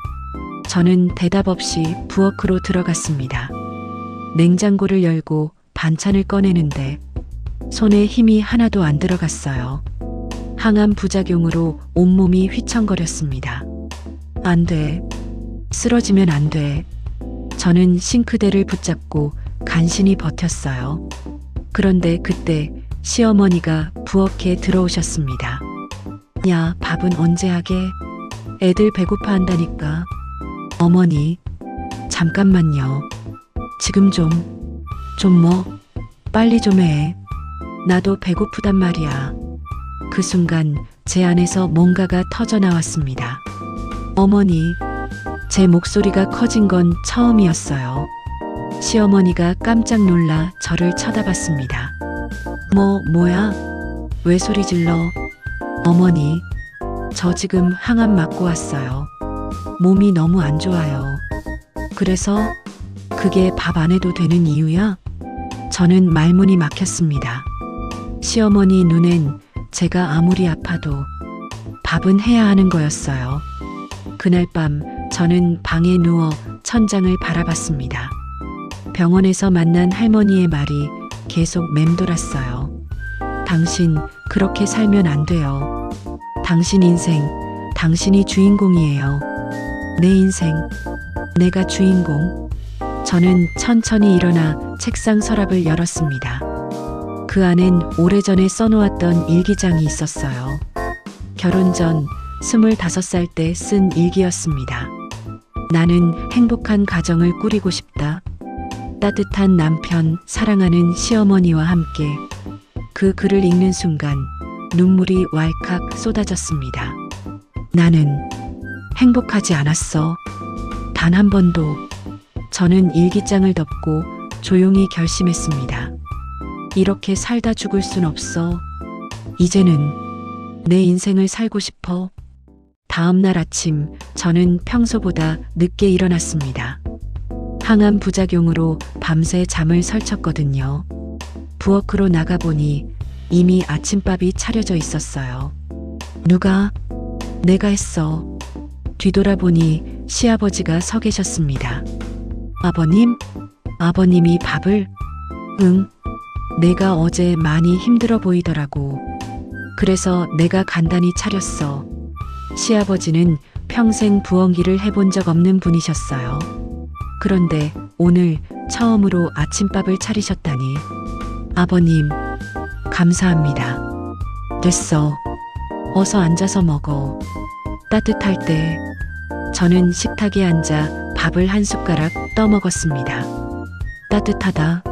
저는 대답 없이 부엌으로 들어갔습니다. 냉장고를 열고 반찬을 꺼내는데 손에 힘이 하나도 안 들어갔어요. 항암 부작용으로 온몸이 휘청거렸습니다. 안 돼. 쓰러지면 안 돼. 저는 싱크대를 붙잡고 간신히 버텼어요. 그런데 그때 시어머니가 부엌에 들어오셨습니다. 야, 밥은 언제 하게? 애들 배고파 한다니까. 어머니, 잠깐만요. 지금 좀 뭐, 빨리 좀 해. 나도 배고프단 말이야. 그 순간 제 안에서 뭔가가 터져 나왔습니다. 어머니, 제 목소리가 커진 건 처음이었어요. 시어머니가 깜짝 놀라 저를 쳐다봤습니다. 뭐야? 왜 소리 질러? 어머니, 저 지금 항암 맞고 왔어요. 몸이 너무 안 좋아요. 그래서 그게 밥 안 해도 되는 이유야? 저는 말문이 막혔습니다. 시어머니 눈엔 제가 아무리 아파도 밥은 해야 하는 거였어요. 그날 밤 저는 방에 누워 천장을 바라봤습니다. 병원에서 만난 할머니의 말이 계속 맴돌았어요. 당신 그렇게 살면 안 돼요. 당신 인생, 당신이 주인공이에요. 내 인생, 내가 주인공. 저는 천천히 일어나 책상 서랍을 열었습니다. 그 안엔 오래전에 써놓았던 일기장이 있었어요. 결혼 전 25살 때 쓴 일기였습니다. 나는 행복한 가정을 꾸리고 싶다. 따뜻한 남편, 사랑하는 시어머니와 함께. 그 글을 읽는 순간 눈물이 왈칵 쏟아졌습니다. 나는 행복하지 않았어. 단 한 번도. 저는 일기장을 덮고 조용히 결심했습니다. 이렇게 살다 죽을 순 없어. 이제는 내 인생을 살고 싶어. 다음 날 아침 저는 평소보다 늦게 일어났습니다. 항암 부작용으로 밤새 잠을 설쳤거든요. 부엌으로 나가보니 이미 아침밥이 차려져 있었어요. 누가? 내가 했어. 뒤돌아보니 시아버지가 서 계셨습니다. 아버님? 아버님이 밥을? 응. 내가 어제 많이 힘들어 보이더라고. 그래서 내가 간단히 차렸어. 시아버지는 평생 부엌일을 해본 적 없는 분이셨어요. 그런데 오늘 처음으로 아침밥을 차리셨다니. 아버님, 감사합니다. 됐어. 어서 앉아서 먹어. 따뜻할 때. 저는 식탁에 앉아 밥을 한 숟가락 떠먹었습니다. 따뜻하다.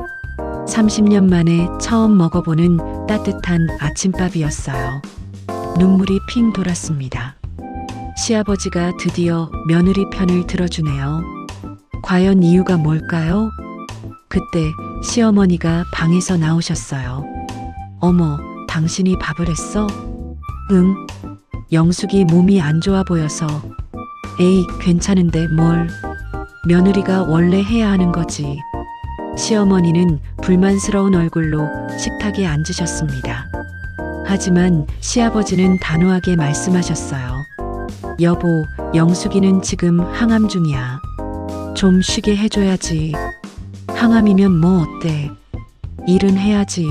30년 만에 처음 먹어보는 따뜻한 아침밥이었어요. 눈물이 핑 돌았습니다. 시아버지가 드디어 며느리 편을 들어주네요. 과연 이유가 뭘까요? 그때 시어머니가 방에서 나오셨어요. 어머, 당신이 밥을 했어? 응. 영숙이 몸이 안 좋아 보여서. 에이, 괜찮은데 뭘. 며느리가 원래 해야 하는 거지. 시어머니는 불만스러운 얼굴로 식탁에 앉으셨습니다. 하지만 시아버지는 단호하게 말씀하셨어요. 여보, 영숙이는 지금 항암 중이야. 좀 쉬게 해줘야지. 항암이면 뭐 어때? 일은 해야지.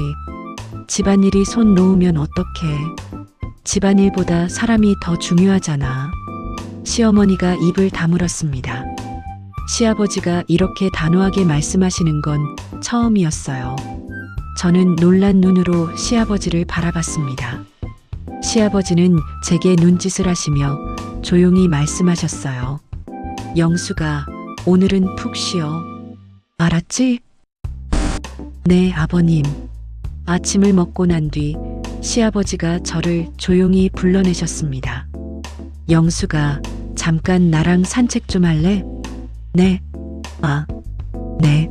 집안일이 손 놓으면 어떡해. 집안일보다 사람이 더 중요하잖아. 시어머니가 입을 다물었습니다. 시아버지가 이렇게 단호하게 말씀하시는 건 처음이었어요. 저는 놀란 눈으로 시아버지를 바라봤습니다. 시아버지는 제게 눈짓을 하시며 조용히 말씀하셨어요. 영수가, 오늘은 푹 쉬어. 알았지? 네, 아버님. 아침을 먹고 난 뒤 시아버지가 저를 조용히 불러내셨습니다. 영수가, 잠깐 나랑 산책 좀 할래? 네. 아, 네.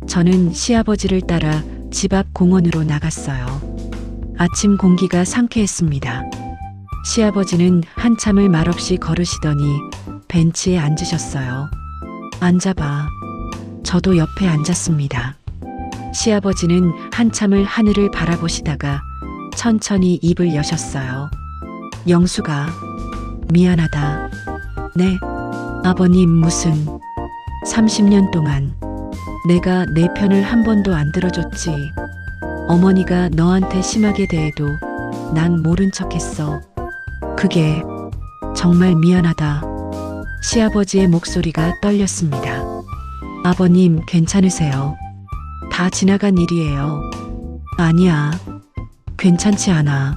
저는 시아버지를 따라 집 앞 공원으로 나갔어요. 아침 공기가 상쾌했습니다. 시아버지는 한참을 말없이 걸으시더니 벤치에 앉으셨어요. 앉아봐. 저도 옆에 앉았습니다. 시아버지는 한참을 하늘을 바라보시다가 천천히 입을 여셨어요. 영수가, 미안하다. 네. 아버님, 무슨. 30년 동안 내가 내 편을 한 번도 안 들어줬지. 어머니가 너한테 심하게 대해도 난 모른 척했어. 그게 정말 미안하다. 시아버지의 목소리가 떨렸습니다. 아버님, 괜찮으세요? 다 지나간 일이에요. 아니야. 괜찮지 않아.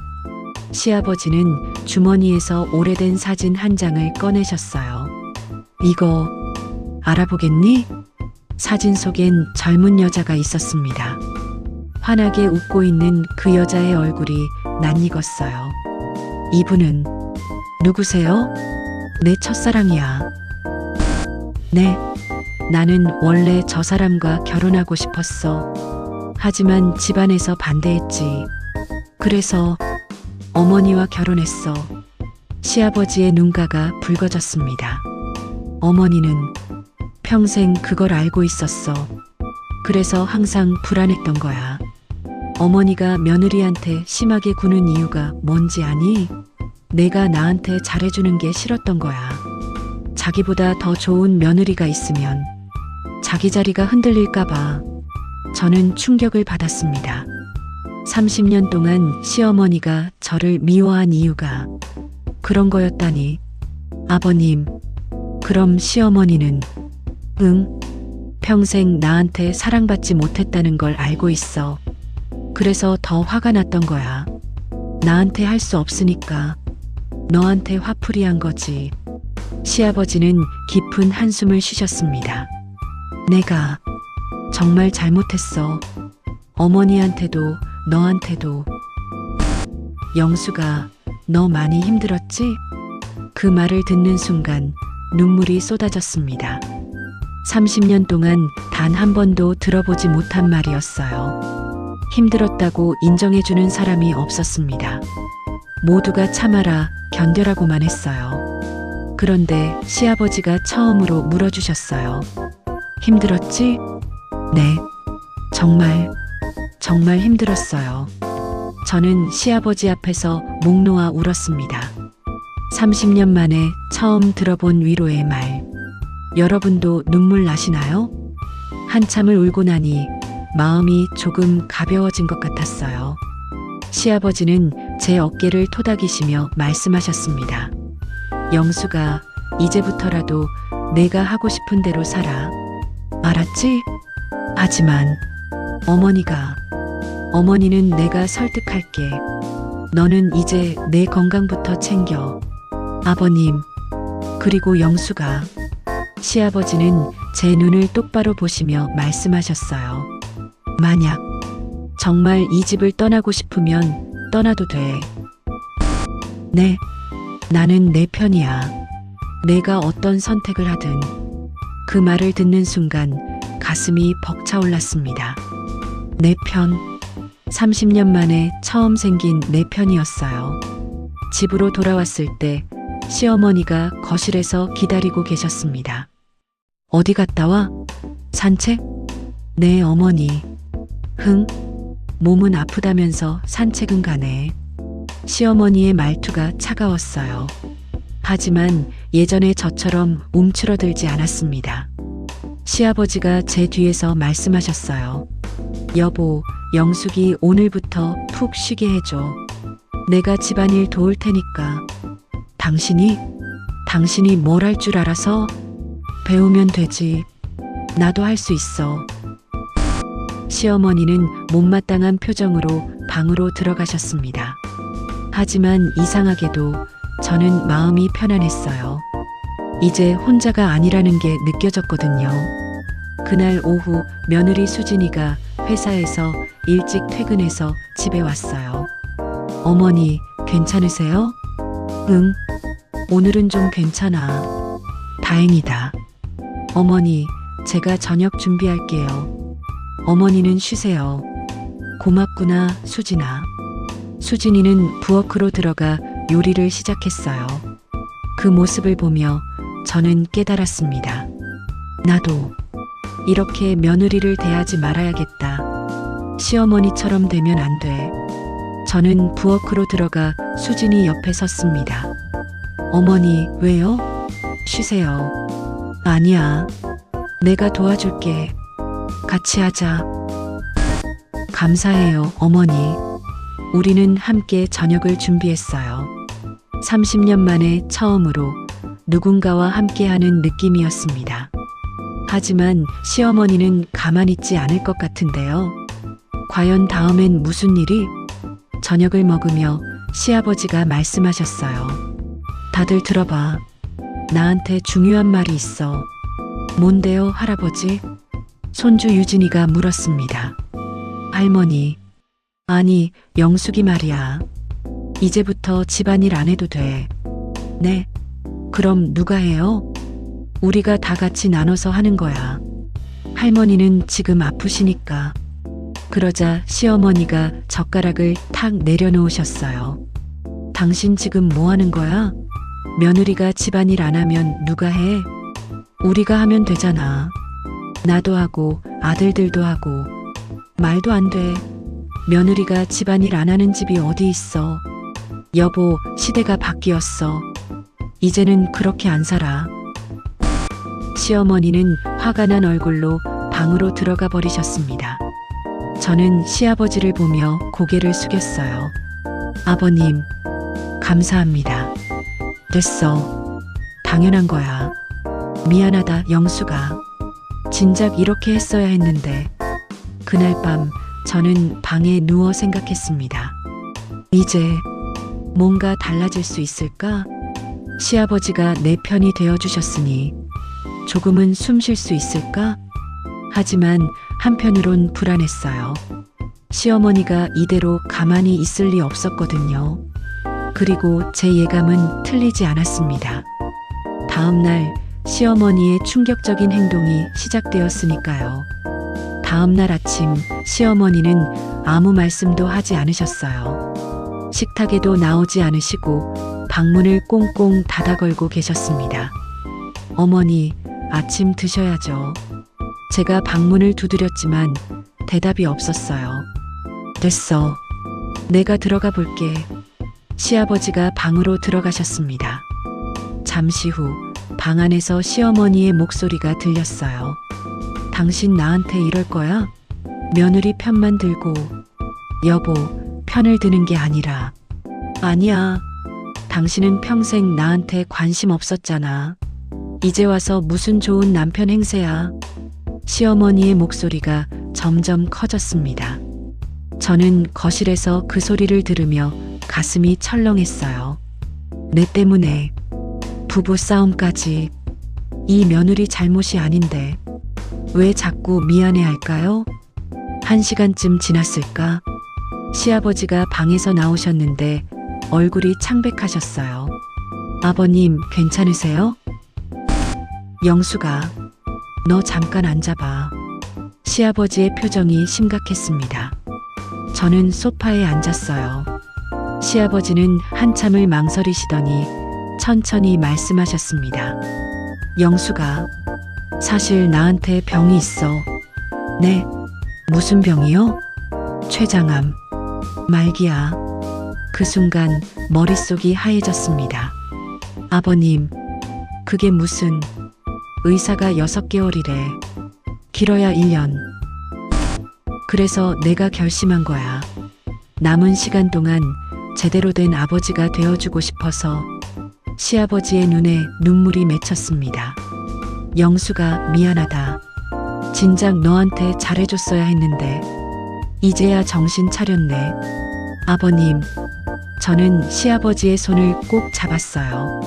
시아버지는 주머니에서 오래된 사진 한 장을 꺼내셨어요. 이거 알아보겠니? 사진 속엔 젊은 여자가 있었습니다. 환하게 웃고 있는 그 여자의 얼굴이 낯익었어요. 이분은 누구세요? 내 첫사랑이야. 네. 나는 원래 저 사람과 결혼하고 싶었어. 하지만 집안에서 반대했지. 그래서 어머니와 결혼했어. 시아버지의 눈가가 붉어졌습니다. 어머니는 평생 그걸 알고 있었어. 그래서 항상 불안했던 거야. 어머니가 며느리한테 심하게 구는 이유가 뭔지 아니? 내가 나한테 잘해주는 게 싫었던 거야. 자기보다 더 좋은 며느리가 있으면 자기 자리가 흔들릴까봐 저는 충격을 받았습니다. 30년 동안 시어머니가 저를 미워한 이유가 그런 거였다니. 아버님, 그럼 시어머니는 평생 나한테 사랑받지 못했다는 걸 알고 있어. 그래서 더 화가 났던 거야. 나한테 할 수 없으니까 너한테 화풀이한 거지. 시아버지는 깊은 한숨을 쉬셨습니다. 내가 정말 잘못했어. 어머니한테도 너한테도. 영수가 너 많이 힘들었지? 그 말을 듣는 순간 눈물이 쏟아졌습니다. 30년 동안 단 한 번도 들어보지 못한 말이었어요. 힘들었다고 인정해주는 사람이 없었습니다. 모두가 참아라, 견뎌라고만 했어요. 그런데 시아버지가 처음으로 물어주셨어요. 힘들었지? 네. 정말 힘들었어요. 저는 시아버지 앞에서 목 놓아 울었습니다. 30년 만에 처음 들어본 위로의 말. 여러분도 눈물 나시나요? 한참을 울고 나니 마음이 조금 가벼워진 것 같았어요. 시아버지는 제 어깨를 토닥이시며 말씀하셨습니다. 영수가 이제부터라도 내가 하고 싶은 대로 살아. 알았지? 하지만 어머니는 내가 설득할게. 너는 이제 내 건강부터 챙겨. 아버님, 그리고 영수가. 시아버지는 제 눈을 똑바로 보시며 말씀하셨어요. 만약 정말 이 집을 떠나고 싶으면 떠나도 돼. 네, 나는 내 편이야. 내가 어떤 선택을 하든. 그 말을 듣는 순간 가슴이 벅차올랐습니다. 내 편. 30년 만에 처음 생긴 내 편이었어요. 집으로 돌아왔을 때 시어머니가 거실에서 기다리고 계셨습니다. 어디 갔다 와? 산책? 네, 어머니. 몸은 아프다면서 산책은 가네. 시어머니의 말투가 차가웠어요. 하지만 예전의 저처럼 움츠러들지 않았습니다. 시아버지가 제 뒤에서 말씀하셨어요. 여보, 영숙이 오늘부터 푹 쉬게 해줘. 내가 집안일 도울 테니까. 당신이 뭘 할 줄 알아서? 배우면 되지. 나도 할 수 있어. 시어머니는 못마땅한 표정으로 방으로 들어가셨습니다. 하지만 이상하게도 저는 마음이 편안했어요. 이제 혼자가 아니라는 게 느껴졌거든요. 그날 오후 며느리 수진이가 회사에서 일찍 퇴근해서 집에 왔어요. 어머니, 괜찮으세요? 응, 오늘은 좀 괜찮아. 다행이다. 어머니, 제가 저녁 준비할게요. 어머니는 쉬세요. 고맙구나, 수진아. 수진이는 부엌으로 들어가 요리를 시작했어요. 그 모습을 보며 저는 깨달았습니다. 나도 이렇게 며느리를 대하지 말아야겠다. 시어머니처럼 되면 안 돼. 저는 부엌으로 들어가 수진이 옆에 섰습니다. 어머니, 왜요? 쉬세요. 아니야. 내가 도와줄게. 같이 하자. 감사해요, 어머니. 우리는 함께 저녁을 준비했어요. 30년 만에 처음으로 누군가와 함께하는 느낌이었습니다. 하지만 시어머니는 가만히 있지 않을 것 같은데요. 과연 다음엔 무슨 일이? 저녁을 먹으며 시아버지가 말씀하셨어요. 다들 들어봐. 나한테 중요한 말이 있어. 뭔데요, 할아버지? 손주 유진이가 물었습니다. 할머니, 아니, 영숙이 말이야. 이제부터 집안일 안 해도 돼. 네? 그럼 누가 해요? 우리가 다 같이 나눠서 하는 거야. 할머니는 지금 아프시니까. 그러자 시어머니가 젓가락을 탁 내려놓으셨어요. 당신 지금 뭐 하는 거야? 며느리가 집안일 안 하면 누가 해? 우리가 하면 되잖아. 나도 하고 아들들도 하고. 말도 안 돼. 며느리가 집안일 안 하는 집이 어디 있어. 여보, 시대가 바뀌었어. 이제는 그렇게 안 살아. 시어머니는 화가 난 얼굴로 방으로 들어가 버리셨습니다. 저는 시아버지를 보며 고개를 숙였어요. 아버님, 감사합니다. 됐어. 당연한 거야. 미안하다, 영수가. 진작 이렇게 했어야 했는데. 그날 밤 저는 방에 누워 생각했습니다. 이제 뭔가 달라질 수 있을까? 시아버지가 내 편이 되어주셨으니 조금은 숨 쉴 수 있을까? 하지만 한편으론 불안했어요. 시어머니가 이대로 가만히 있을 리 없었거든요. 그리고 제 예감은 틀리지 않았습니다. 다음 날 시어머니의 충격적인 행동이 시작되었으니까요. 다음 날 아침 시어머니는 아무 말씀도 하지 않으셨어요. 식탁에도 나오지 않으시고 방문을 꽁꽁 닫아 걸고 계셨습니다. 어머니, 아침 드셔야죠. 제가 방문을 두드렸지만 대답이 없었어요. 됐어. 내가 들어가 볼게. 시아버지가 방으로 들어가셨습니다. 잠시 후 방 안에서 시어머니의 목소리가 들렸어요. 당신 나한테 이럴 거야? 며느리 편만 들고. 여보, 편을 드는 게 아니라. 아니야. 당신은 평생 나한테 관심 없었잖아. 이제 와서 무슨 좋은 남편 행세야. 시어머니의 목소리가 점점 커졌습니다. 저는 거실에서 그 소리를 들으며 가슴이 철렁했어요. 내 때문에 부부 싸움까지. 이 며느리 잘못이 아닌데 왜 자꾸 미안해 할까요? 1시간쯤 지났을까? 시아버지가 방에서 나오셨는데 얼굴이 창백하셨어요. 아버님, 괜찮으세요? 영수가, 너 잠깐 앉아봐. 시아버지의 표정이 심각했습니다. 저는 소파에 앉았어요. 시아버지는 한참을 망설이시더니 천천히 말씀하셨습니다. 영수가, 사실 나한테 병이 있어. 네? 무슨 병이요? 췌장암. 말기야. 그 순간 머릿속이 하얘졌습니다. 아버님, 그게 무슨... 의사가 6개월이래. 길어야 1년. 그래서 내가 결심한 거야. 남은 시간 동안 제대로 된 아버지가 되어주고 싶어서. 시아버지의 눈에 눈물이 맺혔습니다. 영수가, 미안하다. 진작 너한테 잘해줬어야 했는데 이제야 정신 차렸네. 아버님, 저는 시아버지의 손을 꼭 잡았어요.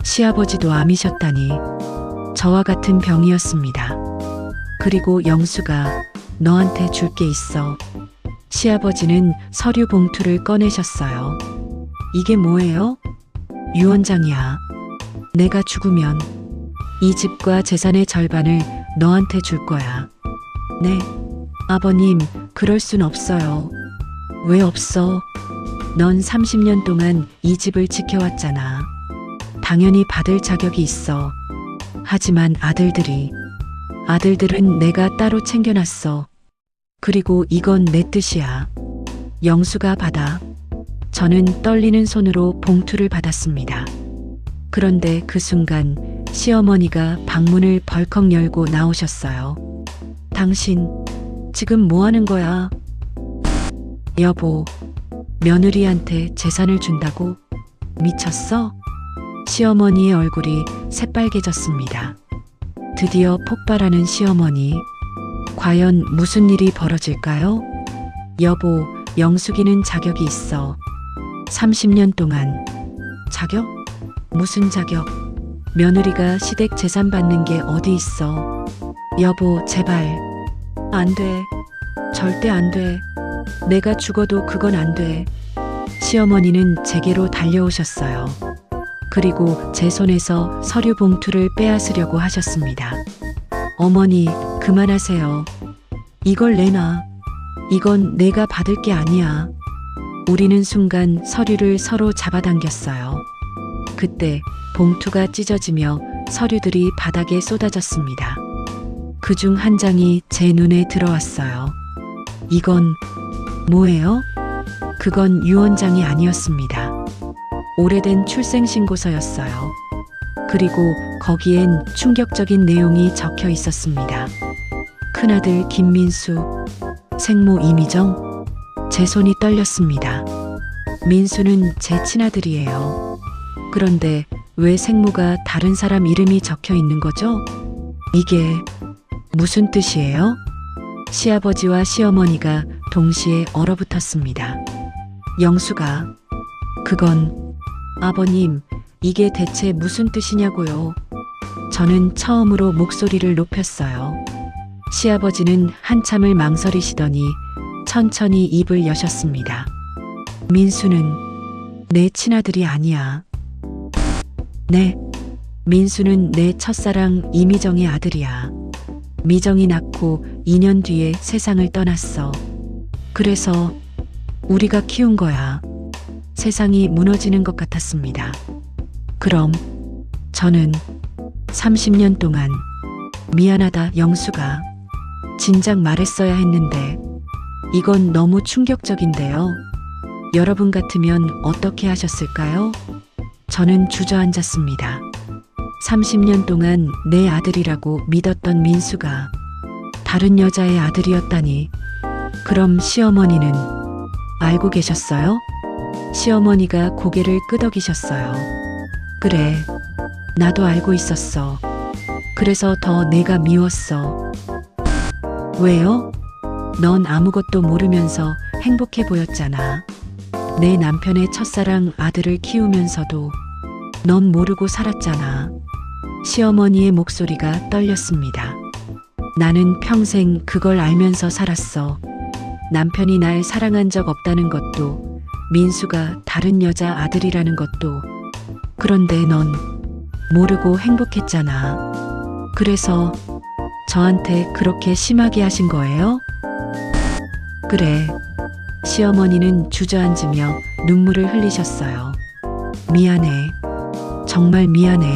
시아버지도 암이셨다니. 저와 같은 병이었습니다. 그리고 영수가, 너한테 줄 게 있어. 시아버지는 서류 봉투를 꺼내셨어요. 이게 뭐예요? 유언장이야. 내가 죽으면 이 집과 재산의 절반을 너한테 줄 거야. 네. 아버님, 그럴 순 없어요. 왜 없어? 넌 30년 동안 이 집을 지켜왔잖아. 당연히 받을 자격이 있어. 하지만 아들들은 내가 따로 챙겨놨어. 그리고 이건 내 뜻이야. 영수가 받아. 저는 떨리는 손으로 봉투를 받았습니다. 그런데 그 순간 시어머니가 방문을 벌컥 열고 나오셨어요. 당신, 지금 뭐 하는 거야? 여보, 며느리한테 재산을 준다고? 미쳤어? 시어머니의 얼굴이 새빨개졌습니다. 드디어 폭발하는 시어머니. 과연 무슨 일이 벌어질까요? 여보, 영숙이는 자격이 있어. 30년 동안. 자격? 무슨 자격? 며느리가 시댁 재산 받는 게 어디 있어? 여보, 제발. 안 돼. 절대 안 돼. 내가 죽어도 그건 안 돼. 시어머니는 제게로 달려오셨어요. 그리고 제 손에서 서류 봉투를 빼앗으려고 하셨습니다. 어머니, 그만하세요. 이걸 내놔. 이건 내가 받을 게 아니야. 우리는 순간 서류를 서로 잡아당겼어요. 그때 봉투가 찢어지며 서류들이 바닥에 쏟아졌습니다. 그중 한 장이 제 눈에 들어왔어요. 이건 뭐예요? 그건 유언장이 아니었습니다. 오래된 출생신고서였어요. 그리고 거기엔 충격적인 내용이 적혀 있었습니다. 큰아들 김민수, 생모 이미정. 제 손이 떨렸습니다. 민수는 제 친아들이에요. 그런데 왜 생모가 다른 사람 이름이 적혀 있는 거죠? 이게 무슨 뜻이에요? 시아버지와 시어머니가 동시에 얼어붙었습니다. 영수가, 그건, 아버님, 이게 대체 무슨 뜻이냐고요? 저는 처음으로 목소리를 높였어요. 시아버지는 한참을 망설이시더니 천천히 입을 여셨습니다. 민수는 내 친아들이 아니야. 네, 민수는 내 첫사랑 이미정의 아들이야. 미정이 낳고 2년 뒤에 세상을 떠났어. 그래서 우리가 키운 거야. 세상이 무너지는 것 같았습니다. 그럼 저는 30년 동안 미안하다 영수가 진작 말했어야 했는데 이건 너무 충격적인데요. 여러분 같으면 어떻게 하셨을까요? 저는 주저앉았습니다. 30년 동안 내 아들이라고 믿었던 민수가 다른 여자의 아들이었다니. 그럼 시어머니는 알고 계셨어요? 시어머니가 고개를 끄덕이셨어요. 그래, 나도 알고 있었어. 그래서 더 내가 미웠어. 왜요? 넌 아무것도 모르면서 행복해 보였잖아. 내 남편의 첫사랑 아들을 키우면서도 넌 모르고 살았잖아. 시어머니의 목소리가 떨렸습니다. 나는 평생 그걸 알면서 살았어. 남편이 날 사랑한 적 없다는 것도, 민수가 다른 여자 아들이라는 것도. 그런데 넌 모르고 행복했잖아. 그래서 저한테 그렇게 심하게 하신 거예요? 그래. 시어머니는 주저앉으며 눈물을 흘리셨어요. 미안해. 정말 미안해.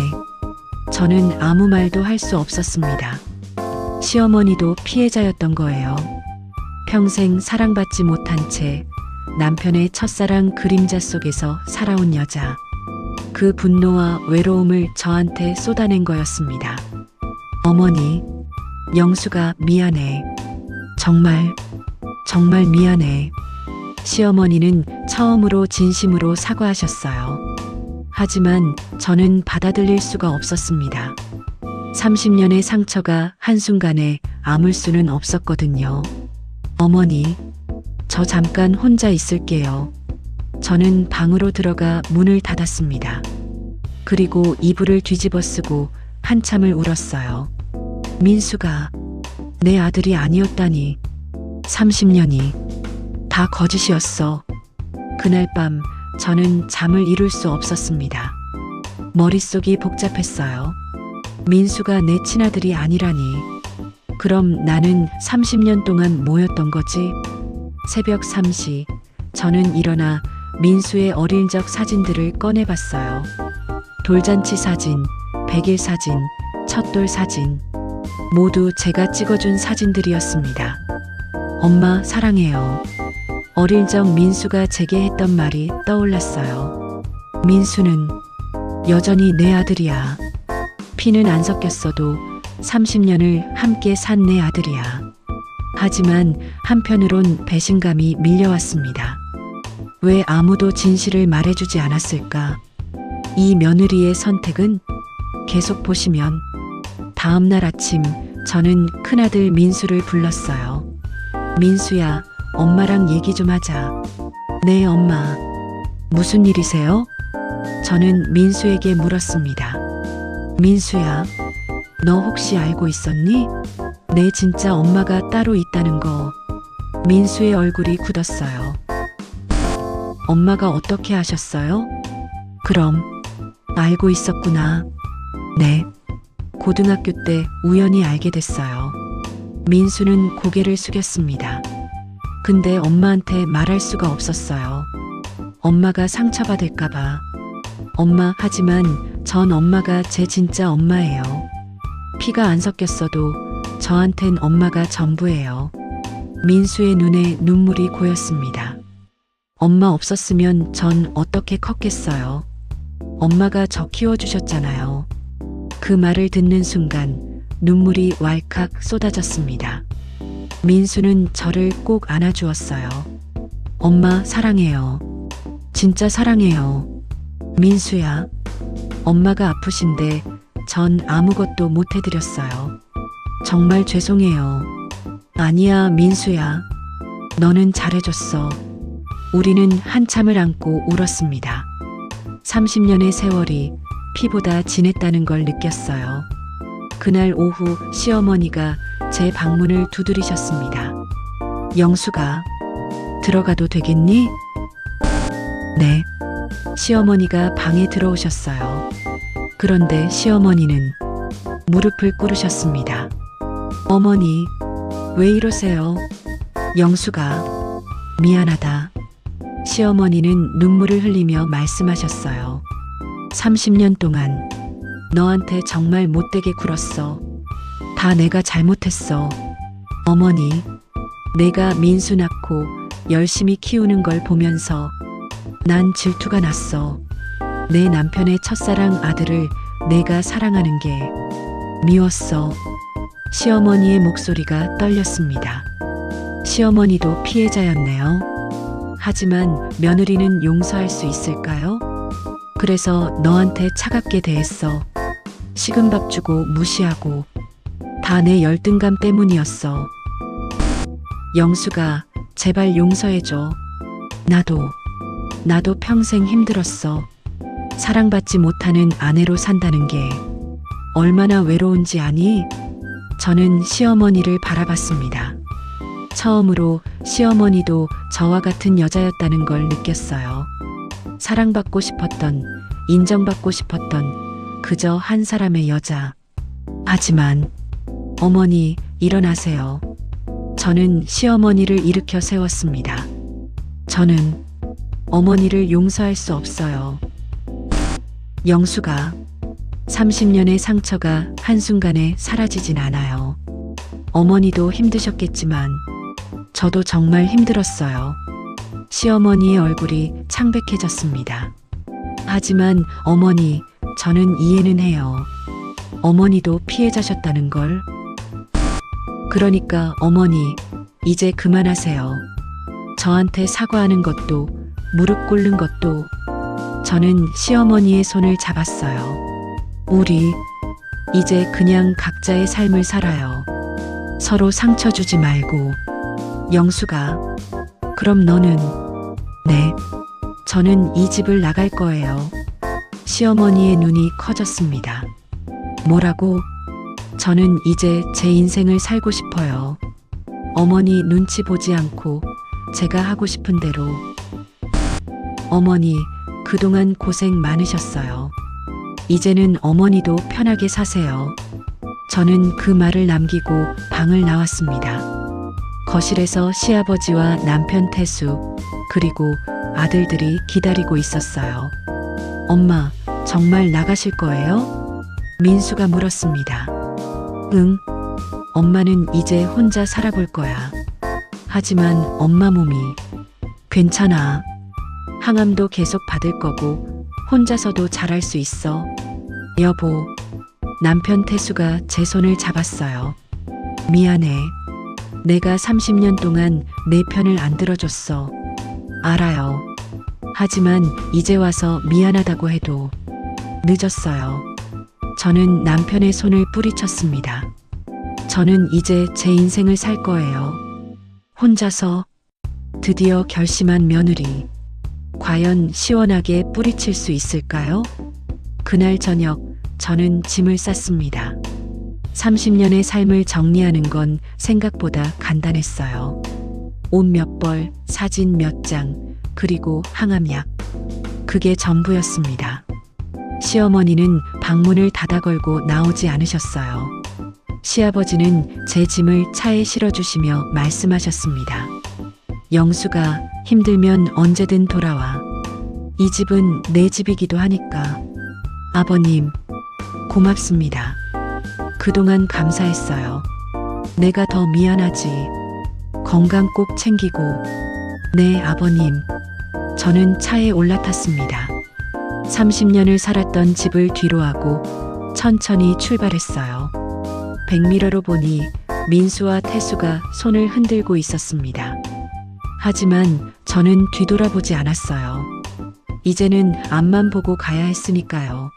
저는 아무 말도 할 수 없었습니다. 시어머니도 피해자였던 거예요. 평생 사랑받지 못한 채 남편의 첫사랑 그림자 속에서 살아온 여자. 그 분노와 외로움을 저한테 쏟아낸 거였습니다. 어머니, 영수가 미안해. 정말 미안해. 시어머니는 처음으로 진심으로 사과하셨어요. 하지만 저는 받아들일 수가 없었습니다. 30년의 상처가 한순간에 아물 수는 없었거든요. 어머니, 저 잠깐 혼자 있을게요. 저는 방으로 들어가 문을 닫았습니다. 그리고 이불을 뒤집어 쓰고 한참을 울었어요. 민수가 내 아들이 아니었다니. 30년이 다 거짓이었어. 그날 밤 저는 잠을 이룰 수 없었습니다. 머릿속이 복잡했어요. 민수가 내 친아들이 아니라니. 그럼 나는 30년 동안 뭐였던 거지? 새벽 3시, 저는 일어나 민수의 어릴 적 사진들을 꺼내봤어요. 돌잔치 사진, 100일 사진, 첫돌 사진. 모두 제가 찍어준 사진들이었습니다. 엄마 사랑해요. 어릴 적 민수가 제게 했던 말이 떠올랐어요. 민수는 여전히 내 아들이야. 피는 안 섞였어도 30년을 함께 산 내 아들이야. 하지만 한편으론 배신감이 밀려왔습니다. 왜 아무도 진실을 말해주지 않았을까? 이 며느리의 선택은? 계속 보시면. 다음 날 아침 저는 큰아들 민수를 불렀어요. 민수야, 엄마랑 얘기 좀 하자. 네, 엄마. 무슨 일이세요? 저는 민수에게 물었습니다. 민수야, 너 혹시 알고 있었니? 내 진짜 엄마가 따로 있다는 거. 민수의 얼굴이 굳었어요. 엄마가 어떻게 아셨어요? 그럼 알고 있었구나. 네. 고등학교 때 우연히 알게 됐어요. 민수는 고개를 숙였습니다. 근데 엄마한테 말할 수가 없었어요. 엄마가 상처받을까봐. 엄마, 하지만 전 엄마가 제 진짜 엄마예요. 피가 안 섞였어도 저한텐 엄마가 전부예요. 민수의 눈에 눈물이 고였습니다. 엄마 없었으면 전 어떻게 컸겠어요. 엄마가 저 키워주셨잖아요. 그 말을 듣는 순간 눈물이 왈칵 쏟아졌습니다. 민수는 저를 꼭 안아주었어요. 엄마 사랑해요. 진짜 사랑해요. 민수야. 엄마가 아프신데 전 아무것도 못 해드렸어요. 정말 죄송해요. 아니야, 민수야. 너는 잘해줬어. 우리는 한참을 안고 울었습니다. 30년의 세월이 피보다 진했다는 걸 느꼈어요. 그날 오후 시어머니가 제 방문을 두드리셨습니다. 영수가 들어가도 되겠니? 네. 시어머니가 방에 들어오셨어요. 그런데 시어머니는 무릎을 꿇으셨습니다. 어머니, 왜 이러세요? 영수가 미안하다. 시어머니는 눈물을 흘리며 말씀하셨어요. 30년 동안 너한테 정말 못되게 굴었어. 다 내가 잘못했어. 어머니, 내가 민수 낳고 열심히 키우는 걸 보면서 난 질투가 났어. 내 남편의 첫사랑 아들을 내가 사랑하는 게 미웠어. 시어머니의 목소리가 떨렸습니다. 시어머니도 피해자였네요. 하지만 며느리는 용서할 수 있을까요? 그래서 너한테 차갑게 대했어. 식은 밥 주고 무시하고 다 내 열등감 때문이었어. 영수가 제발 용서해줘. 나도 평생 힘들었어. 사랑받지 못하는 아내로 산다는 게 얼마나 외로운지 아니? 저는 시어머니를 바라봤습니다. 처음으로 시어머니도 저와 같은 여자였다는 걸 느꼈어요. 사랑받고 싶었던, 인정받고 싶었던 그저 한 사람의 여자. 하지만 어머니, 일어나세요. 저는 시어머니를 일으켜 세웠습니다. 저는 어머니를 용서할 수 없어요. 영수가 30년의 상처가 한순간에 사라지진 않아요. 어머니도 힘드셨겠지만 저도 정말 힘들었어요. 시어머니의 얼굴이 창백해졌습니다. 하지만 어머니, 저는 이해는 해요. 어머니도 피해자셨다는 걸. 그러니까 어머니, 이제 그만하세요. 저한테 사과하는 것도, 무릎 꿇는 것도. 저는 시어머니의 손을 잡았어요. 우리 이제 그냥 각자의 삶을 살아요. 서로 상처 주지 말고. 영수가 그럼 너는? 네. 저는 이 집을 나갈 거예요. 시어머니의 눈이 커졌습니다. 뭐라고? 저는 이제 제 인생을 살고 싶어요. 어머니 눈치 보지 않고 제가 하고 싶은 대로. 어머니, 그동안 고생 많으셨어요. 이제는 어머니도 편하게 사세요. 저는 그 말을 남기고 방을 나왔습니다. 거실에서 시아버지와 남편 태수, 그리고 아들들이 기다리고 있었어요. 엄마, 정말 나가실 거예요? 민수가 물었습니다. 응. 엄마는 이제 혼자 살아볼 거야. 하지만 엄마 몸이 괜찮아. 항암도 계속 받을 거고 혼자서도 잘할 수 있어. 여보. 남편 태수가 제 손을 잡았어요. 미안해. 내가 30년 동안 내 편을 안 들어줬어. 알아요. 하지만 이제 와서 미안하다고 해도 늦었어요. 저는 남편의 손을 뿌리쳤습니다. 저는 이제 제 인생을 살 거예요. 혼자서. 드디어 결심한 며느리. 과연 시원하게 뿌리칠 수 있을까요? 그날 저녁 저는 짐을 쌌습니다. 30년의 삶을 정리하는 건 생각보다 간단했어요. 옷 몇 벌, 사진 몇 장, 그리고 항암약. 그게 전부였습니다. 시어머니는 방문을 닫아 걸고 나오지 않으셨어요. 시아버지는 제 짐을 차에 실어주시며 말씀하셨습니다. 영수가 힘들면 언제든 돌아와. 이 집은 내 집이기도 하니까. 아버님, 고맙습니다. 그동안 감사했어요. 내가 더 미안하지. 건강 꼭 챙기고. 네, 아버님. 저는 차에 올라탔습니다. 30년을 살았던 집을 뒤로하고 천천히 출발했어요. 백미러로 보니 민수와 태수가 손을 흔들고 있었습니다. 하지만 저는 뒤돌아보지 않았어요. 이제는 앞만 보고 가야 했으니까요.